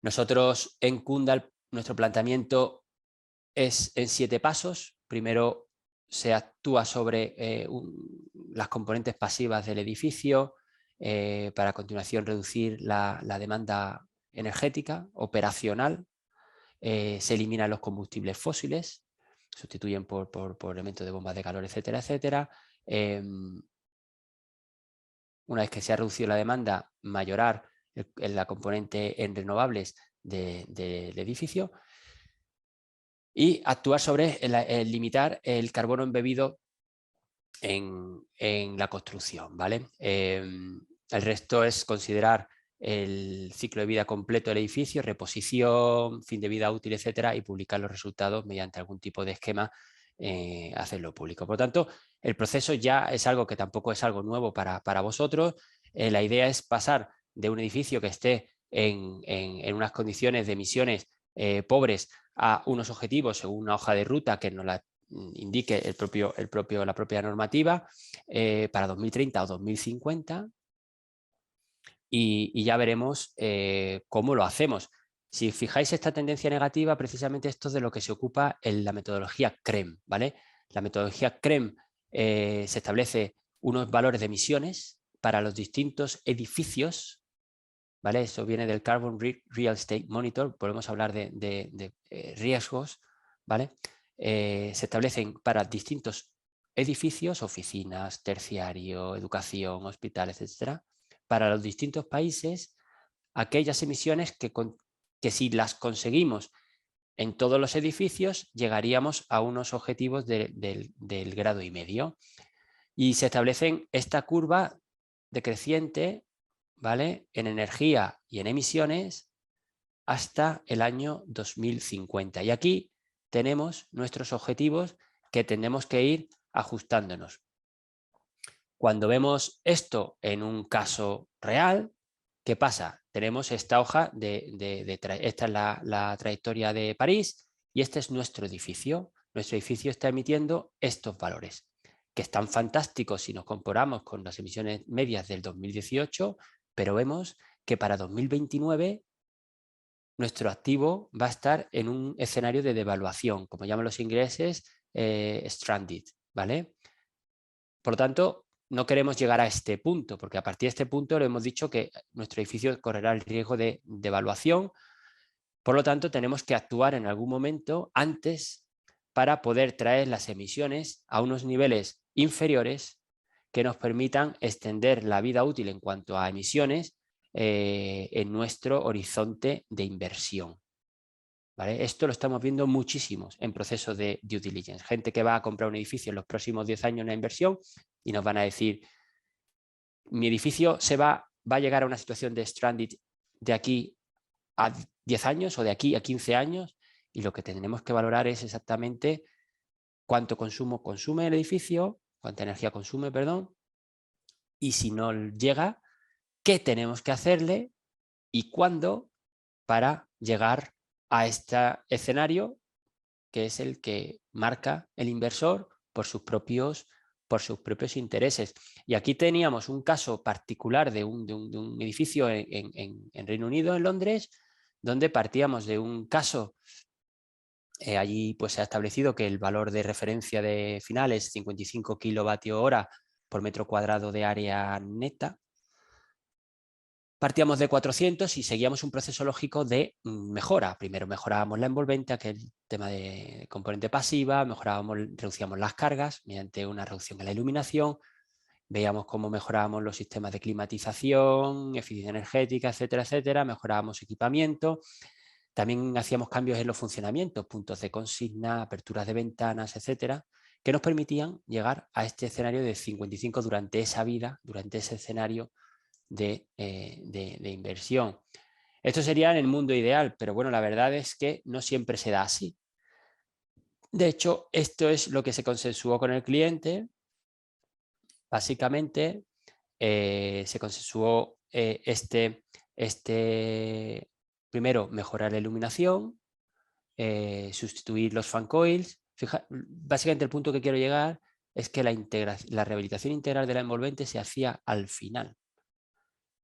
A: Nosotros en Kundal, nuestro planteamiento es en 7 pasos. Primero se actúa sobre las componentes pasivas del edificio para a continuación reducir la demanda energética operacional. Se eliminan los combustibles fósiles, sustituyen por elementos de bombas de calor, etcétera, etcétera. Una vez que se ha reducido la demanda, mayorar la componente en renovables del edificio. Y actuar sobre limitar el carbono embebido en la construcción, ¿vale? El resto es considerar el ciclo de vida completo del edificio, reposición, fin de vida útil, etcétera, y publicar los resultados mediante algún tipo de esquema, hacerlo público. Por lo tanto, el proceso ya es algo que tampoco es algo nuevo para vosotros. La idea es pasar de un edificio que esté en unas condiciones de emisiones pobres a unos objetivos según una hoja de ruta que nos la indique la propia normativa para 2030 o 2050 y ya veremos cómo lo hacemos. Si fijáis esta tendencia negativa, precisamente esto es de lo que se ocupa en la metodología CREM, ¿vale? La metodología CREM se establece unos valores de emisiones para los distintos edificios, ¿vale? Eso viene del Carbon Real Estate Monitor, podemos hablar de riesgos, ¿vale? Se establecen para distintos edificios, oficinas, terciario, educación, hospitales, etcétera, para los distintos países, aquellas emisiones que si las conseguimos en todos los edificios, llegaríamos a unos objetivos del grado y medio. Y se establecen esta curva decreciente, ¿vale? En energía y en emisiones hasta el año 2050. Y aquí tenemos nuestros objetivos que tenemos que ir ajustándonos. Cuando vemos esto en un caso real, ¿qué pasa? Tenemos esta hoja esta es la trayectoria de París y este es nuestro edificio. Nuestro edificio está emitiendo estos valores, que están fantásticos si nos comparamos con las emisiones medias del 2018, pero vemos que para 2029 nuestro activo va a estar en un escenario de devaluación, como llaman los ingleses, stranded, ¿vale? Por lo tanto, no queremos llegar a este punto, porque a partir de este punto le hemos dicho que nuestro edificio correrá el riesgo de devaluación. Por lo tanto, tenemos que actuar en algún momento antes para poder traer las emisiones a unos niveles inferiores que nos permitan extender la vida útil en cuanto a emisiones en nuestro horizonte de inversión. ¿Vale? Esto lo estamos viendo muchísimos en procesos de due diligence. Gente que va a comprar un edificio en los próximos 10 años en una inversión y nos van a decir, mi edificio va a llegar a una situación de stranded de aquí a 10 años o de aquí a 15 años, y lo que tenemos que valorar es exactamente cuánto consumo consume el edificio, cuánta energía consume, perdón, y si no llega, qué tenemos que hacerle y cuándo para llegar a este escenario que es el que marca el inversor por sus propios intereses. Y aquí teníamos un caso particular de un edificio en Reino Unido, en Londres, donde partíamos de un caso, allí pues se ha establecido que el valor de referencia de final es 55 kWh por metro cuadrado de área neta. Partíamos de 400 y seguíamos un proceso lógico de mejora. Primero mejorábamos la envolvente, aquel tema de componente pasiva, reducíamos las cargas mediante una reducción en la iluminación, veíamos cómo mejorábamos los sistemas de climatización, eficiencia energética, etcétera, etcétera, mejorábamos equipamiento. También hacíamos cambios en los funcionamientos, puntos de consigna, aperturas de ventanas, etcétera, que nos permitían llegar a este escenario de 55 durante esa vida, durante ese escenario de inversión. Esto sería en el mundo ideal, pero bueno, la verdad es que no siempre se da así. De hecho, esto es lo que se consensuó con el cliente. Básicamente, se consensuó primero, mejorar la iluminación, sustituir los fan coils. Básicamente el punto que quiero llegar es que la rehabilitación integral de la envolvente se hacía al final.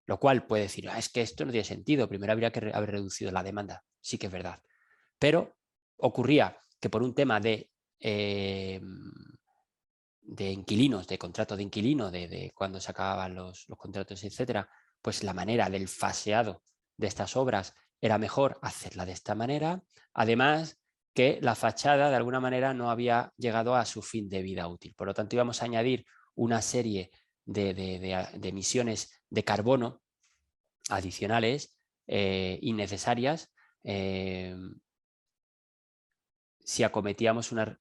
A: Lo cual puede decir, es que esto no tiene sentido, primero habría que haber reducido la demanda. Sí que es verdad. Pero ocurría que por un tema de inquilinos, de contrato de inquilino, de cuando se acababan los contratos, etcétera, pues la manera del faseado de estas obras era mejor hacerla de esta manera. Además, que la fachada de alguna manera no había llegado a su fin de vida útil. Por lo tanto, íbamos a añadir una serie de emisiones de carbono adicionales innecesarias si acometíamos una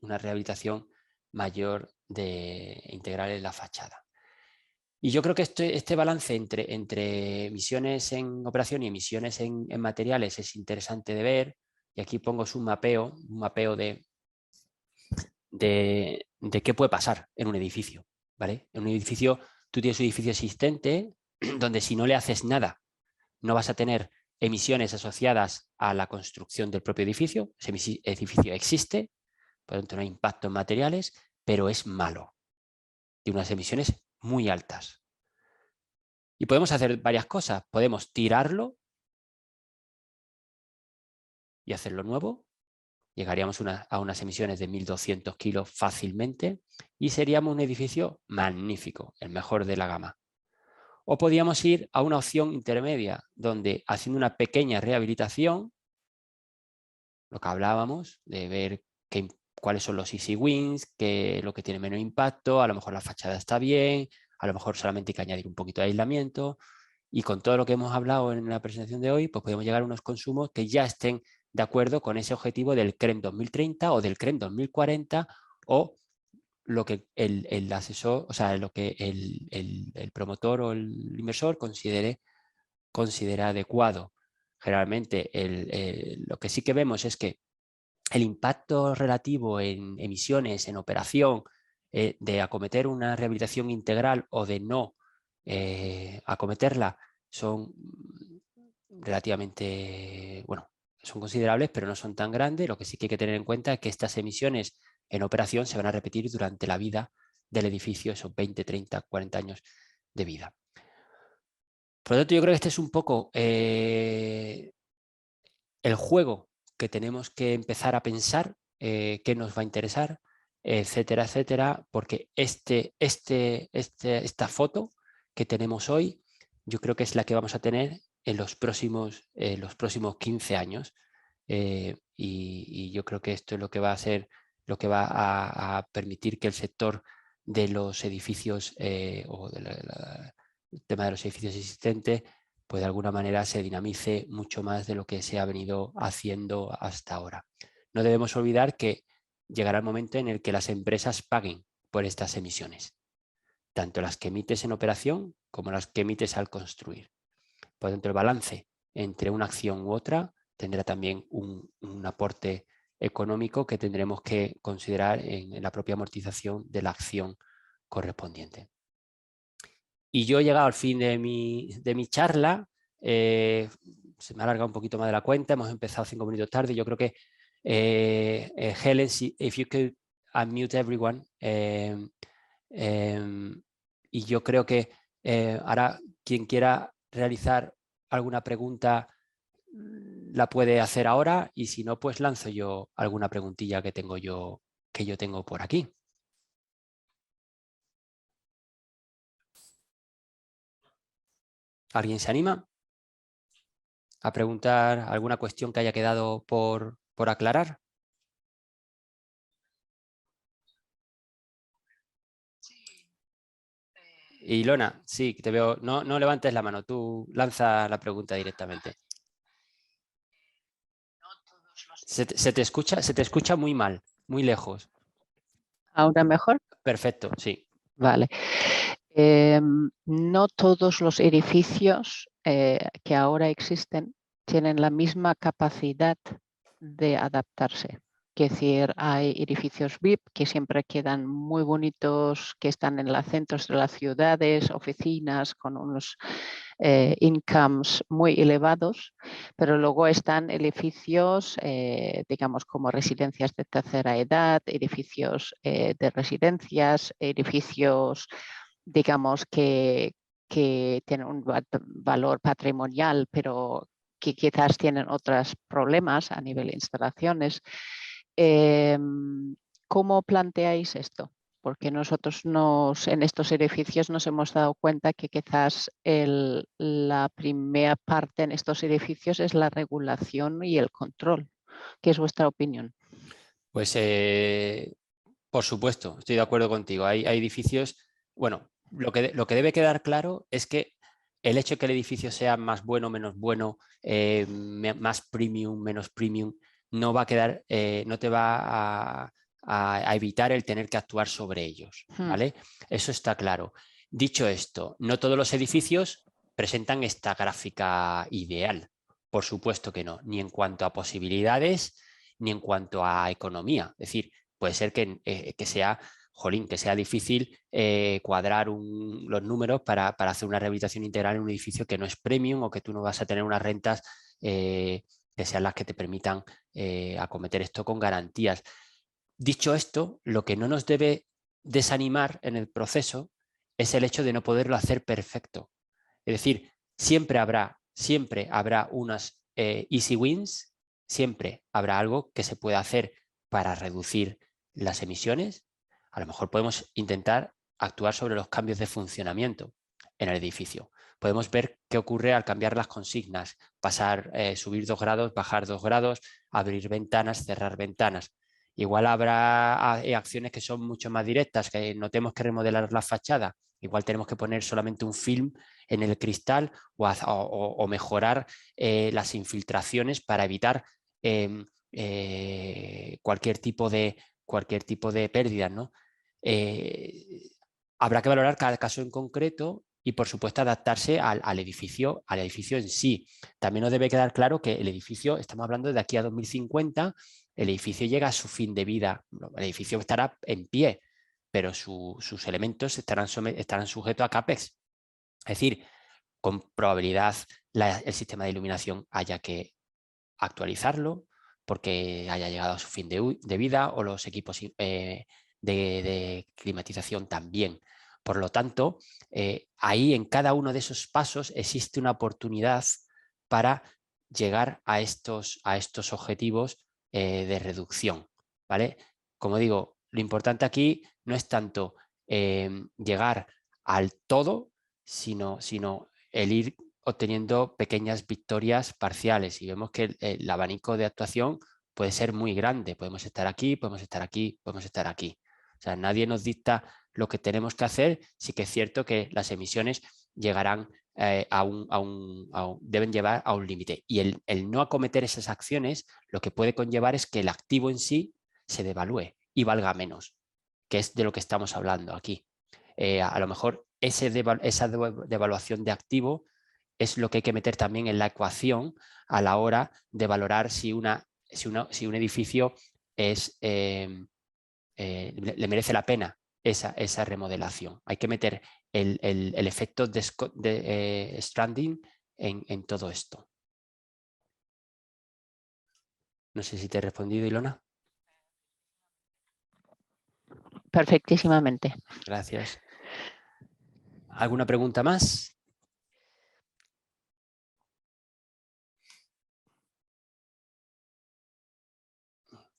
A: rehabilitación mayor integral en la fachada. Y yo creo que este balance entre emisiones en operación y emisiones en materiales es interesante de ver. Y aquí pongo un mapeo de qué puede pasar en un edificio. ¿Vale? En un edificio, tú tienes un edificio existente donde si no le haces nada, no vas a tener emisiones asociadas a la construcción del propio edificio. Ese edificio existe, por lo tanto no hay impacto en materiales, pero es malo. Tiene unas emisiones muy altas. Y podemos hacer varias cosas. Podemos tirarlo y hacerlo nuevo. Llegaríamos a unas emisiones de 1.200 kilos fácilmente y seríamos un edificio magnífico, el mejor de la gama. O podíamos ir a una opción intermedia, donde haciendo una pequeña rehabilitación, lo que hablábamos, de ver cuáles son los easy wins, lo que tiene menos impacto, a lo mejor la fachada está bien, a lo mejor solamente hay que añadir un poquito de aislamiento, y con todo lo que hemos hablado en la presentación de hoy, pues podemos llegar a unos consumos que ya estén de acuerdo con ese objetivo del CREM 2030 o del CREM 2040 o lo que el asesor, o sea, lo que el promotor o el inversor considera adecuado. Generalmente lo que sí que vemos es que el impacto relativo en emisiones, en operación, de acometer una rehabilitación integral o de no acometerla son relativamente, bueno, son considerables, pero no son tan grandes. Lo que sí que hay que tener en cuenta es que estas emisiones en operación se van a repetir durante la vida del edificio, esos 20, 30, 40 años de vida. Por lo tanto, yo creo que este es un poco el juego que tenemos que empezar a pensar, qué nos va a interesar. etcétera, etcétera, porque esta foto que tenemos hoy, yo creo que es la que vamos a tener en los próximos 15 años. Y yo creo que esto es lo que va a ser, lo que va a permitir que el sector de los edificios o el tema de los edificios existentes, pues de alguna manera se dinamice mucho más de lo que se ha venido haciendo hasta ahora. No debemos olvidar que llegará el momento en el que las empresas paguen por estas emisiones, tanto las que emites en operación como las que emites al construir. Por tanto, el balance entre una acción u otra tendrá también un aporte económico que tendremos que considerar en la propia amortización de la acción correspondiente. Y yo he llegado al fin de mi charla. Se me ha alargado un poquito más de la cuenta, hemos empezado 5 minutos tarde. Yo creo que Helen, if you could unmute everyone. Y yo creo que ahora quien quiera realizar alguna pregunta la puede hacer ahora, y si no, pues lanzo yo alguna preguntilla que yo tengo por aquí. ¿Alguien se anima a preguntar alguna cuestión que haya quedado por aclarar? Ilona, sí, te veo. No levantes la mano, tú lanza la pregunta directamente. Se te escucha muy mal, muy lejos.
B: ¿Ahora mejor?
A: Perfecto, sí.
B: Vale. No todos los edificios que ahora existen tienen la misma capacidad de adaptarse. Es decir, hay edificios VIP que siempre quedan muy bonitos, que están en los centros de las ciudades, oficinas con unos incomes muy elevados, pero luego están edificios, digamos, como residencias de tercera edad, edificios de residencias, edificios, digamos, que tienen un valor patrimonial, pero que quizás tienen otros problemas a nivel de instalaciones. ¿Cómo planteáis esto? Porque nosotros en estos edificios nos hemos dado cuenta que quizás la primera parte en estos edificios es la regulación y el control. ¿Qué es vuestra opinión?
A: Pues por supuesto, estoy de acuerdo contigo. Hay edificios, bueno, lo que debe quedar claro es que el hecho de que el edificio sea más bueno, menos bueno, más premium, menos premium, no va a quedar, no te va a evitar el tener que actuar sobre ellos, ¿vale? Eso está claro. Dicho esto, no todos los edificios presentan esta gráfica ideal. Por supuesto que no, ni en cuanto a posibilidades, ni en cuanto a economía. Es decir, puede ser que sea, jolín, que sea difícil cuadrar los números para hacer una rehabilitación integral en un edificio que no es premium, o que tú no vas a tener unas rentas que sean las que te permitan acometer esto con garantías. Dicho esto, lo que no nos debe desanimar en el proceso es el hecho de no poderlo hacer perfecto. Es decir, siempre habrá unas easy wins, siempre habrá algo que se pueda hacer para reducir las emisiones. A lo mejor podemos intentar actuar sobre los cambios de funcionamiento en el edificio. Podemos ver qué ocurre al cambiar las consignas, subir 2 grados, bajar 2 grados, abrir ventanas, cerrar ventanas. Igual habrá acciones que son mucho más directas, que no tenemos que remodelar la fachada. Igual tenemos que poner solamente un film en el cristal, o mejorar las infiltraciones para evitar cualquier tipo de pérdidas, ¿no? Habrá que valorar cada caso en concreto y, por supuesto, adaptarse al edificio en sí. También nos debe quedar claro que el edificio, estamos hablando de aquí a 2050, el edificio llega a su fin de vida. El edificio estará en pie, pero sus elementos estarán sujetos a CAPEX. Es decir, con probabilidad el sistema de iluminación haya que actualizarlo porque haya llegado a su fin de vida, o los equipos de climatización también. Por lo tanto, ahí en cada uno de esos pasos existe una oportunidad para llegar a estos objetivos de reducción, ¿vale? Como digo, Lo importante aquí no es tanto llegar al todo, sino el ir obteniendo pequeñas victorias parciales. Y vemos que el abanico de actuación puede ser muy grande. Podemos estar aquí, podemos estar aquí, podemos estar aquí. O sea, nadie nos dicta lo que tenemos que hacer. Sí que es cierto que las emisiones llegarán deben llevar a un límite. Y el no acometer esas acciones lo que puede conllevar es que el activo en sí se devalúe y valga menos, que es de lo que estamos hablando aquí. A lo mejor esa devaluación de activo es lo que hay que meter también en la ecuación a la hora de valorar si un edificio le merece la pena esa remodelación. Hay que meter el efecto de stranding en todo esto. No sé si te he respondido, Ilona.
B: Perfectísimamente.
A: Gracias. ¿Alguna pregunta más?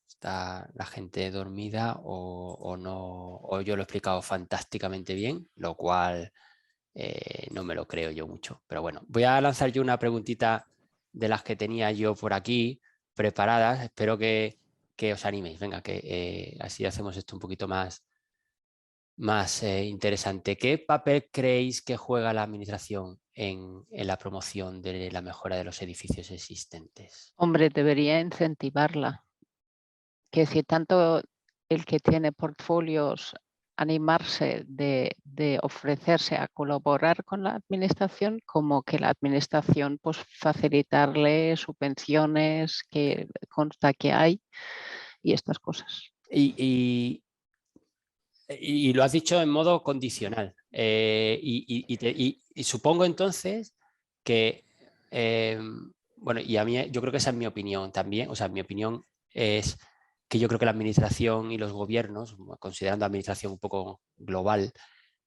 A: ¿Está la gente dormida o no? O yo lo he explicado fantásticamente bien, lo cual no me lo creo yo mucho. Pero bueno, voy a lanzar yo una preguntita de las que tenía yo por aquí preparadas. Espero que os animéis. Venga, que así hacemos esto un poquito más interesante. ¿Qué papel creéis que juega la administración en la promoción de la mejora de los edificios existentes?
B: Hombre, debería incentivarla. Que si tanto el que tiene portfolios animarse de ofrecerse a colaborar con la administración, como que la administración pues facilitarle subvenciones que consta que hay y estas cosas.
A: Y lo has dicho en modo condicional. Y supongo entonces que, bueno, y a mí yo creo que esa es mi opinión también. O sea, mi opinión es que yo creo que la administración y los gobiernos, considerando la administración un poco global,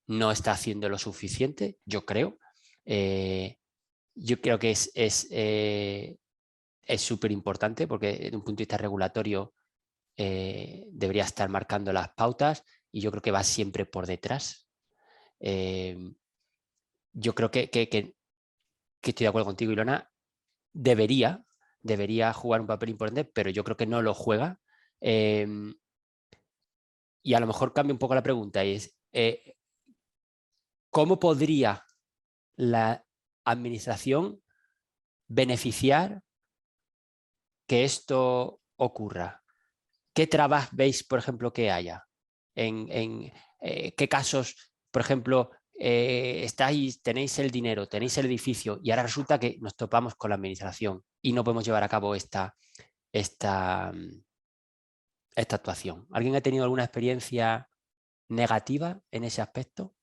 A: no está haciendo lo suficiente, yo creo. Yo creo que es súper importante porque desde un punto de vista regulatorio debería estar marcando las pautas y yo creo que va siempre por detrás. Yo creo que estoy de acuerdo contigo, Ilona, debería jugar un papel importante, pero yo creo que no lo juega. Y a lo mejor cambia un poco la pregunta y es, ¿cómo podría la administración beneficiar que esto ocurra? ¿Qué trabas veis, por ejemplo, que haya? ¿En qué casos, por ejemplo, tenéis el dinero, tenéis el edificio y ahora resulta que nos topamos con la administración y no podemos llevar a cabo esta actuación? ¿Alguien ha tenido alguna experiencia negativa en ese aspecto?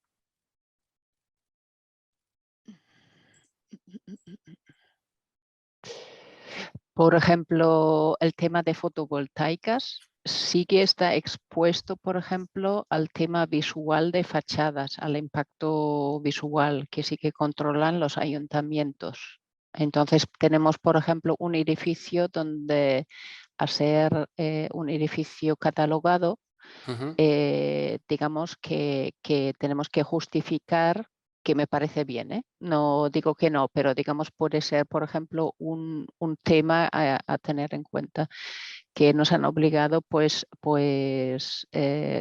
B: Por ejemplo, el tema de fotovoltaicas sí que está expuesto, por ejemplo, al tema visual de fachadas, al impacto visual que sí que controlan los ayuntamientos. Entonces tenemos, por ejemplo, un edificio donde, a ser un edificio catalogado, digamos que tenemos que justificar, que me parece bien, no digo que no, pero digamos puede ser, por ejemplo, un tema a tener en cuenta, que nos han obligado pues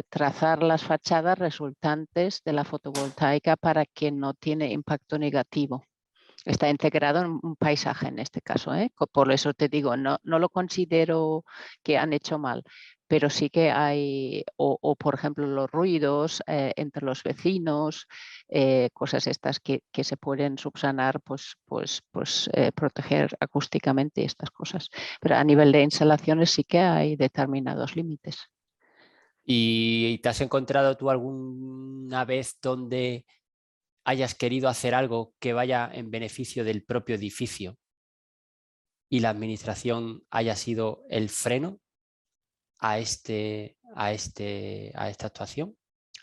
B: trazar las fachadas resultantes de la fotovoltaica para que no tiene impacto negativo. Está integrado en un paisaje en este caso, por eso te digo, no lo considero que han hecho mal, pero sí que hay, o por ejemplo los ruidos entre los vecinos, cosas estas que se pueden subsanar, pues proteger acústicamente estas cosas. Pero a nivel de instalaciones sí que hay determinados límites.
A: ¿Y te has encontrado tú alguna vez donde hayas querido hacer algo que vaya en beneficio del propio edificio y la administración haya sido el freno a esta actuación?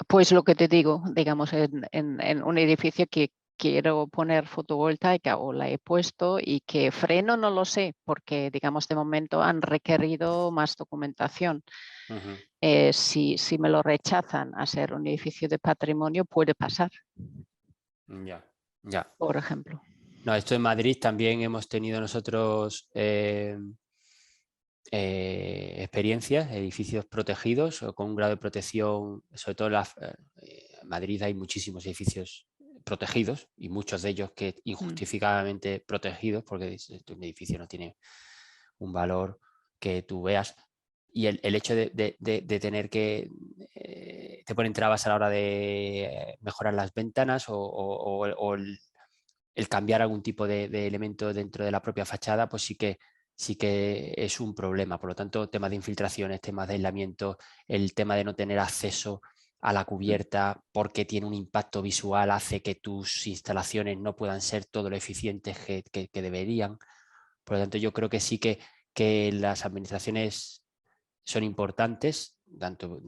B: Pues lo que te digo, digamos, en un edificio que quiero poner fotovoltaica o la he puesto y que freno no lo sé porque, digamos, de momento han requerido más documentación.
A: Ujú.
B: Si me lo rechazan a ser un edificio de patrimonio, puede pasar,
A: Ya, ya.
B: por ejemplo.
A: No, esto en Madrid también hemos tenido nosotros experiencias, edificios protegidos o con un grado de protección, sobre todo en Madrid hay muchísimos edificios protegidos y muchos de ellos que injustificadamente protegidos porque un edificio no tiene un valor que tú veas y el hecho de tener que te ponen trabas a la hora de mejorar las ventanas o el cambiar algún tipo de elemento dentro de la propia fachada, pues sí que es un problema. Por lo tanto, temas de infiltraciones, temas de aislamiento, el tema de no tener acceso a la cubierta porque tiene un impacto visual, hace que tus instalaciones no puedan ser todo lo eficientes que deberían. Por lo tanto, yo creo que sí que las administraciones son importantes, tanto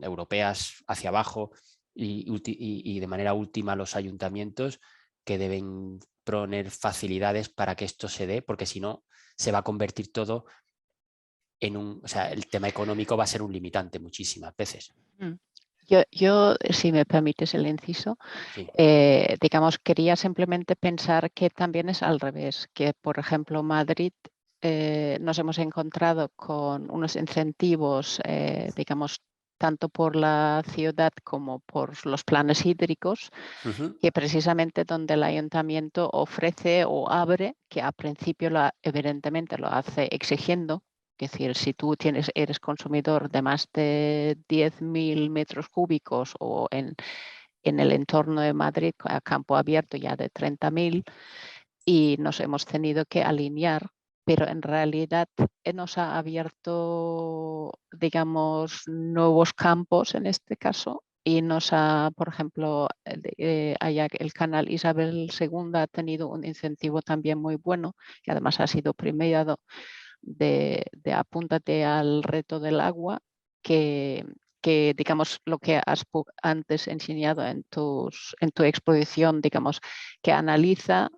A: europeas hacia abajo y de manera última los ayuntamientos que deben poner facilidades para que esto se dé, porque si no se va a convertir todo en o sea, el tema económico va a ser un limitante muchísimas veces.
B: Yo, si me permites el inciso,
A: Sí.
B: digamos, quería simplemente pensar que también es al revés, que por ejemplo Madrid nos hemos encontrado con unos incentivos, digamos, tanto por la ciudad como por los planes hídricos,
A: Uh-huh.
B: que precisamente donde el ayuntamiento ofrece o abre, que al principio evidentemente lo hace exigiendo. Es decir, si tú eres consumidor de más de 10.000 metros cúbicos o en el entorno de Madrid, a campo abierto ya de 30.000, y nos hemos tenido que alinear, pero en realidad nos ha abierto, digamos, nuevos campos en este caso. Y nos ha, por ejemplo, el canal Isabel II ha tenido un incentivo también muy bueno y además ha sido premiado de apúntate al reto del agua, que digamos lo que has antes enseñado en tu exposición, digamos, que analiza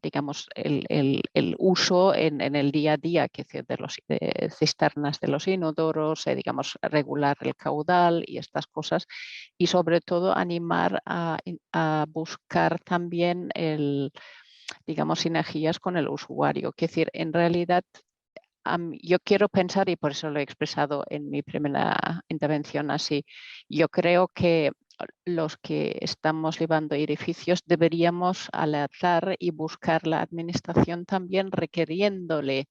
B: digamos, el uso en el día a día que de los cisternas de los inodoros, digamos, regular el caudal y estas cosas, y sobre todo animar a buscar también digamos, sinergias con el usuario. Es decir, en realidad yo quiero pensar, y por eso lo he expresado en mi primera intervención así, yo creo que los que estamos llevando edificios deberíamos alertar y buscar la administración también requiriéndole,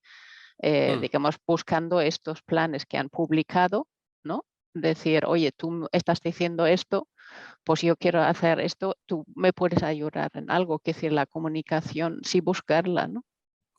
B: digamos, buscando estos planes que han publicado, ¿no? Decir, oye, tú estás diciendo esto, pues yo quiero hacer esto, tú me puedes ayudar en algo, que decir, la comunicación, sí buscarla, ¿no?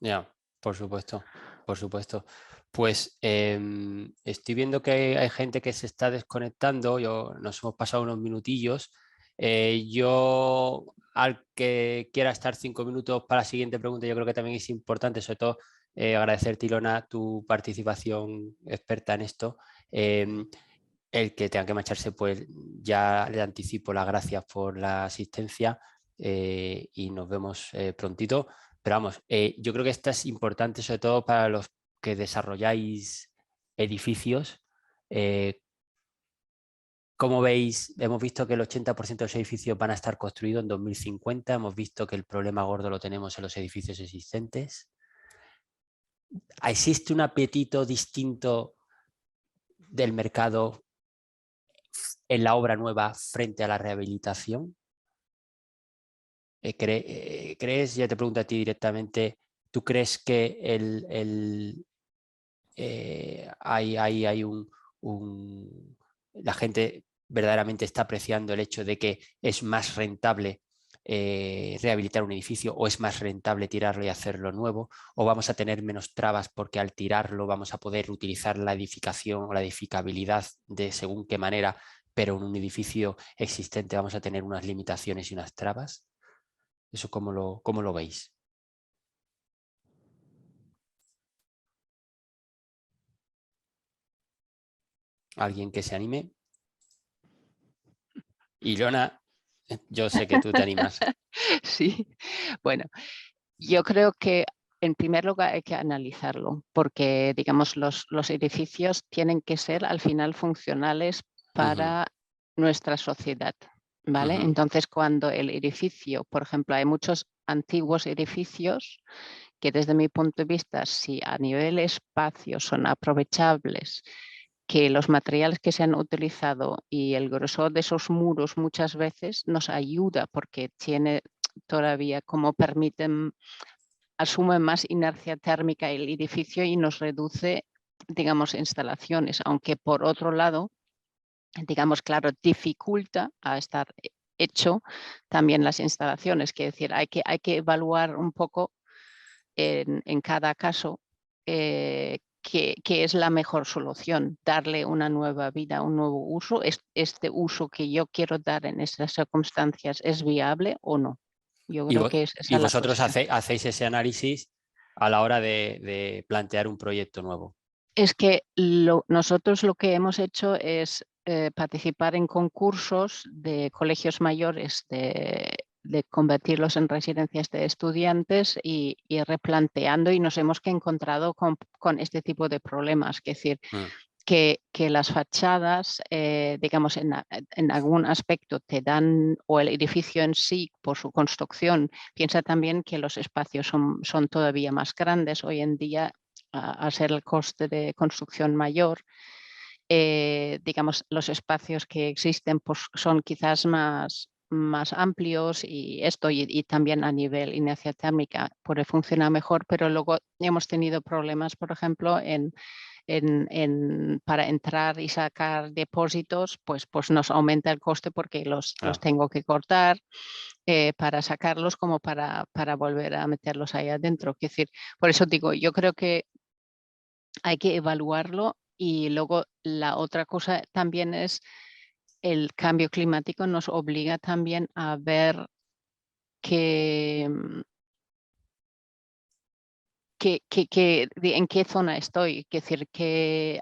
A: Ya, por supuesto, por supuesto. Pues estoy viendo que hay gente que se está desconectando, nos hemos pasado unos minutillos. Yo, al que quiera estar 5 minutos para la siguiente pregunta, yo creo que también es importante, sobre todo, agradecerte, Ilona, tu participación experta en esto. El que tenga que marcharse, pues ya le anticipo las gracias por la asistencia y nos vemos prontito. Pero vamos, yo creo que esta es importante sobre todo para los que desarrolláis edificios. Eh, Como veis, hemos visto que el 80% de los edificios van a estar construidos en 2050. Hemos visto que el problema gordo lo tenemos en los edificios existentes. ¿Existe un apetito distinto del mercado en la obra nueva frente a la rehabilitación? ¿Crees, ya te pregunto a ti directamente, tú crees que hay la gente verdaderamente está apreciando el hecho de que es más rentable rehabilitar un edificio o es más rentable tirarlo y hacerlo nuevo, o vamos a tener menos trabas porque al tirarlo vamos a poder utilizar la edificación o la edificabilidad de según qué manera, pero en un edificio existente vamos a tener unas limitaciones y unas trabas? ¿Eso cómo lo veis? ¿Alguien que se anime? Ilona, Yo sé que tú te animas.
B: Sí, bueno, yo creo que en primer lugar hay que analizarlo, porque digamos los edificios tienen que ser al final funcionales
A: Ujú,
B: para nuestra sociedad, ¿vale?
A: ujú,
B: Entonces, cuando el edificio, por ejemplo, hay muchos antiguos edificios que desde mi punto de vista, si a nivel espacio son aprovechables, que los materiales que se han utilizado y el grosor de esos muros muchas veces nos ayuda porque tiene todavía como permiten, asume más inercia térmica el edificio y nos reduce, digamos, instalaciones, aunque por otro lado, digamos, claro, dificulta a estar hecho también las instalaciones, que es decir, hay que evaluar un poco en cada caso qué es la mejor solución, darle una nueva vida, un nuevo uso. ¿Este uso que yo quiero dar en estas circunstancias es viable o no? Yo
A: Y,
B: creo que esa
A: y
B: es la
A: vosotros
B: cuestión.
A: hacéis ese análisis a la hora de plantear un proyecto nuevo.
B: Es que nosotros lo que hemos hecho es participar en concursos de colegios mayores de convertirlos en residencias de estudiantes y replanteando y nos hemos que encontrado con este tipo de problemas. Es decir,
A: Mm,
B: que las fachadas, digamos, en algún aspecto te dan, o el edificio en sí, por su construcción, piensa también que los espacios son todavía más grandes hoy en día, a ser el coste de construcción mayor. Digamos, los espacios que existen pues, son quizás más amplios y esto, y también a nivel inercia térmica puede funcionar mejor, pero luego hemos tenido problemas, por ejemplo, para entrar y sacar depósitos, pues nos aumenta el coste porque los
A: ah,
B: tengo que cortar para sacarlos como para volver a meterlos ahí adentro. Es decir, por eso digo, yo creo que hay que evaluarlo y luego la otra cosa también es el cambio climático nos obliga también a ver que en qué zona estoy, es decir,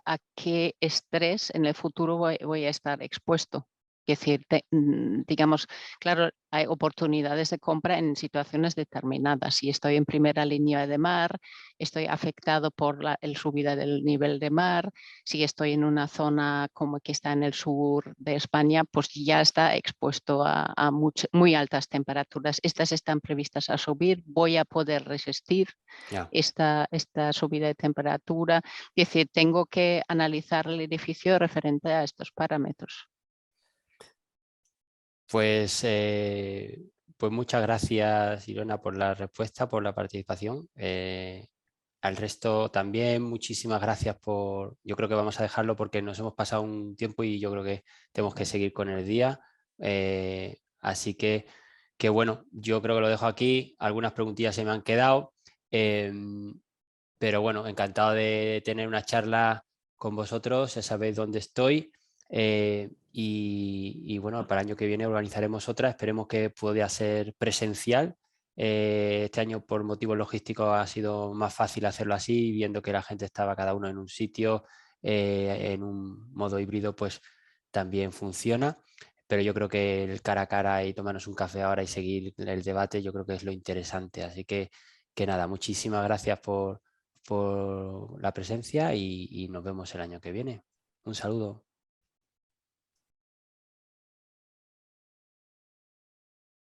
B: a qué estrés en el futuro voy a estar expuesto. Es decir, digamos, claro, hay oportunidades de compra en situaciones determinadas. Si estoy en primera línea de mar, estoy afectado por la subida del nivel de mar. Si estoy en una zona como que está en el sur de España, pues ya está expuesto a muy altas temperaturas. Estas están previstas a subir. Voy a poder resistir
A: ya.
B: esta subida de temperatura. Es decir, tengo que analizar el edificio referente a estos parámetros.
A: Pues, pues muchas gracias, Irona, por la respuesta, por la participación. Al resto también, muchísimas gracias por... Yo creo que vamos a dejarlo porque nos hemos pasado un tiempo y yo creo que tenemos que seguir con el día. Así que bueno, yo creo que lo dejo aquí. Algunas preguntillas se me han quedado. Pero bueno, encantado de tener una charla con vosotros, ya sabéis dónde estoy. Y bueno, para el año que viene organizaremos otra, esperemos que pueda ser presencial. Este año por motivos logísticos ha sido más fácil hacerlo así, viendo que la gente estaba cada uno en un sitio, en un modo híbrido, pues también funciona. Pero yo creo que el cara a cara y tomarnos un café ahora y seguir el debate, yo creo que es lo interesante. Así que nada, muchísimas gracias por la presencia y nos vemos el año que viene. Un saludo.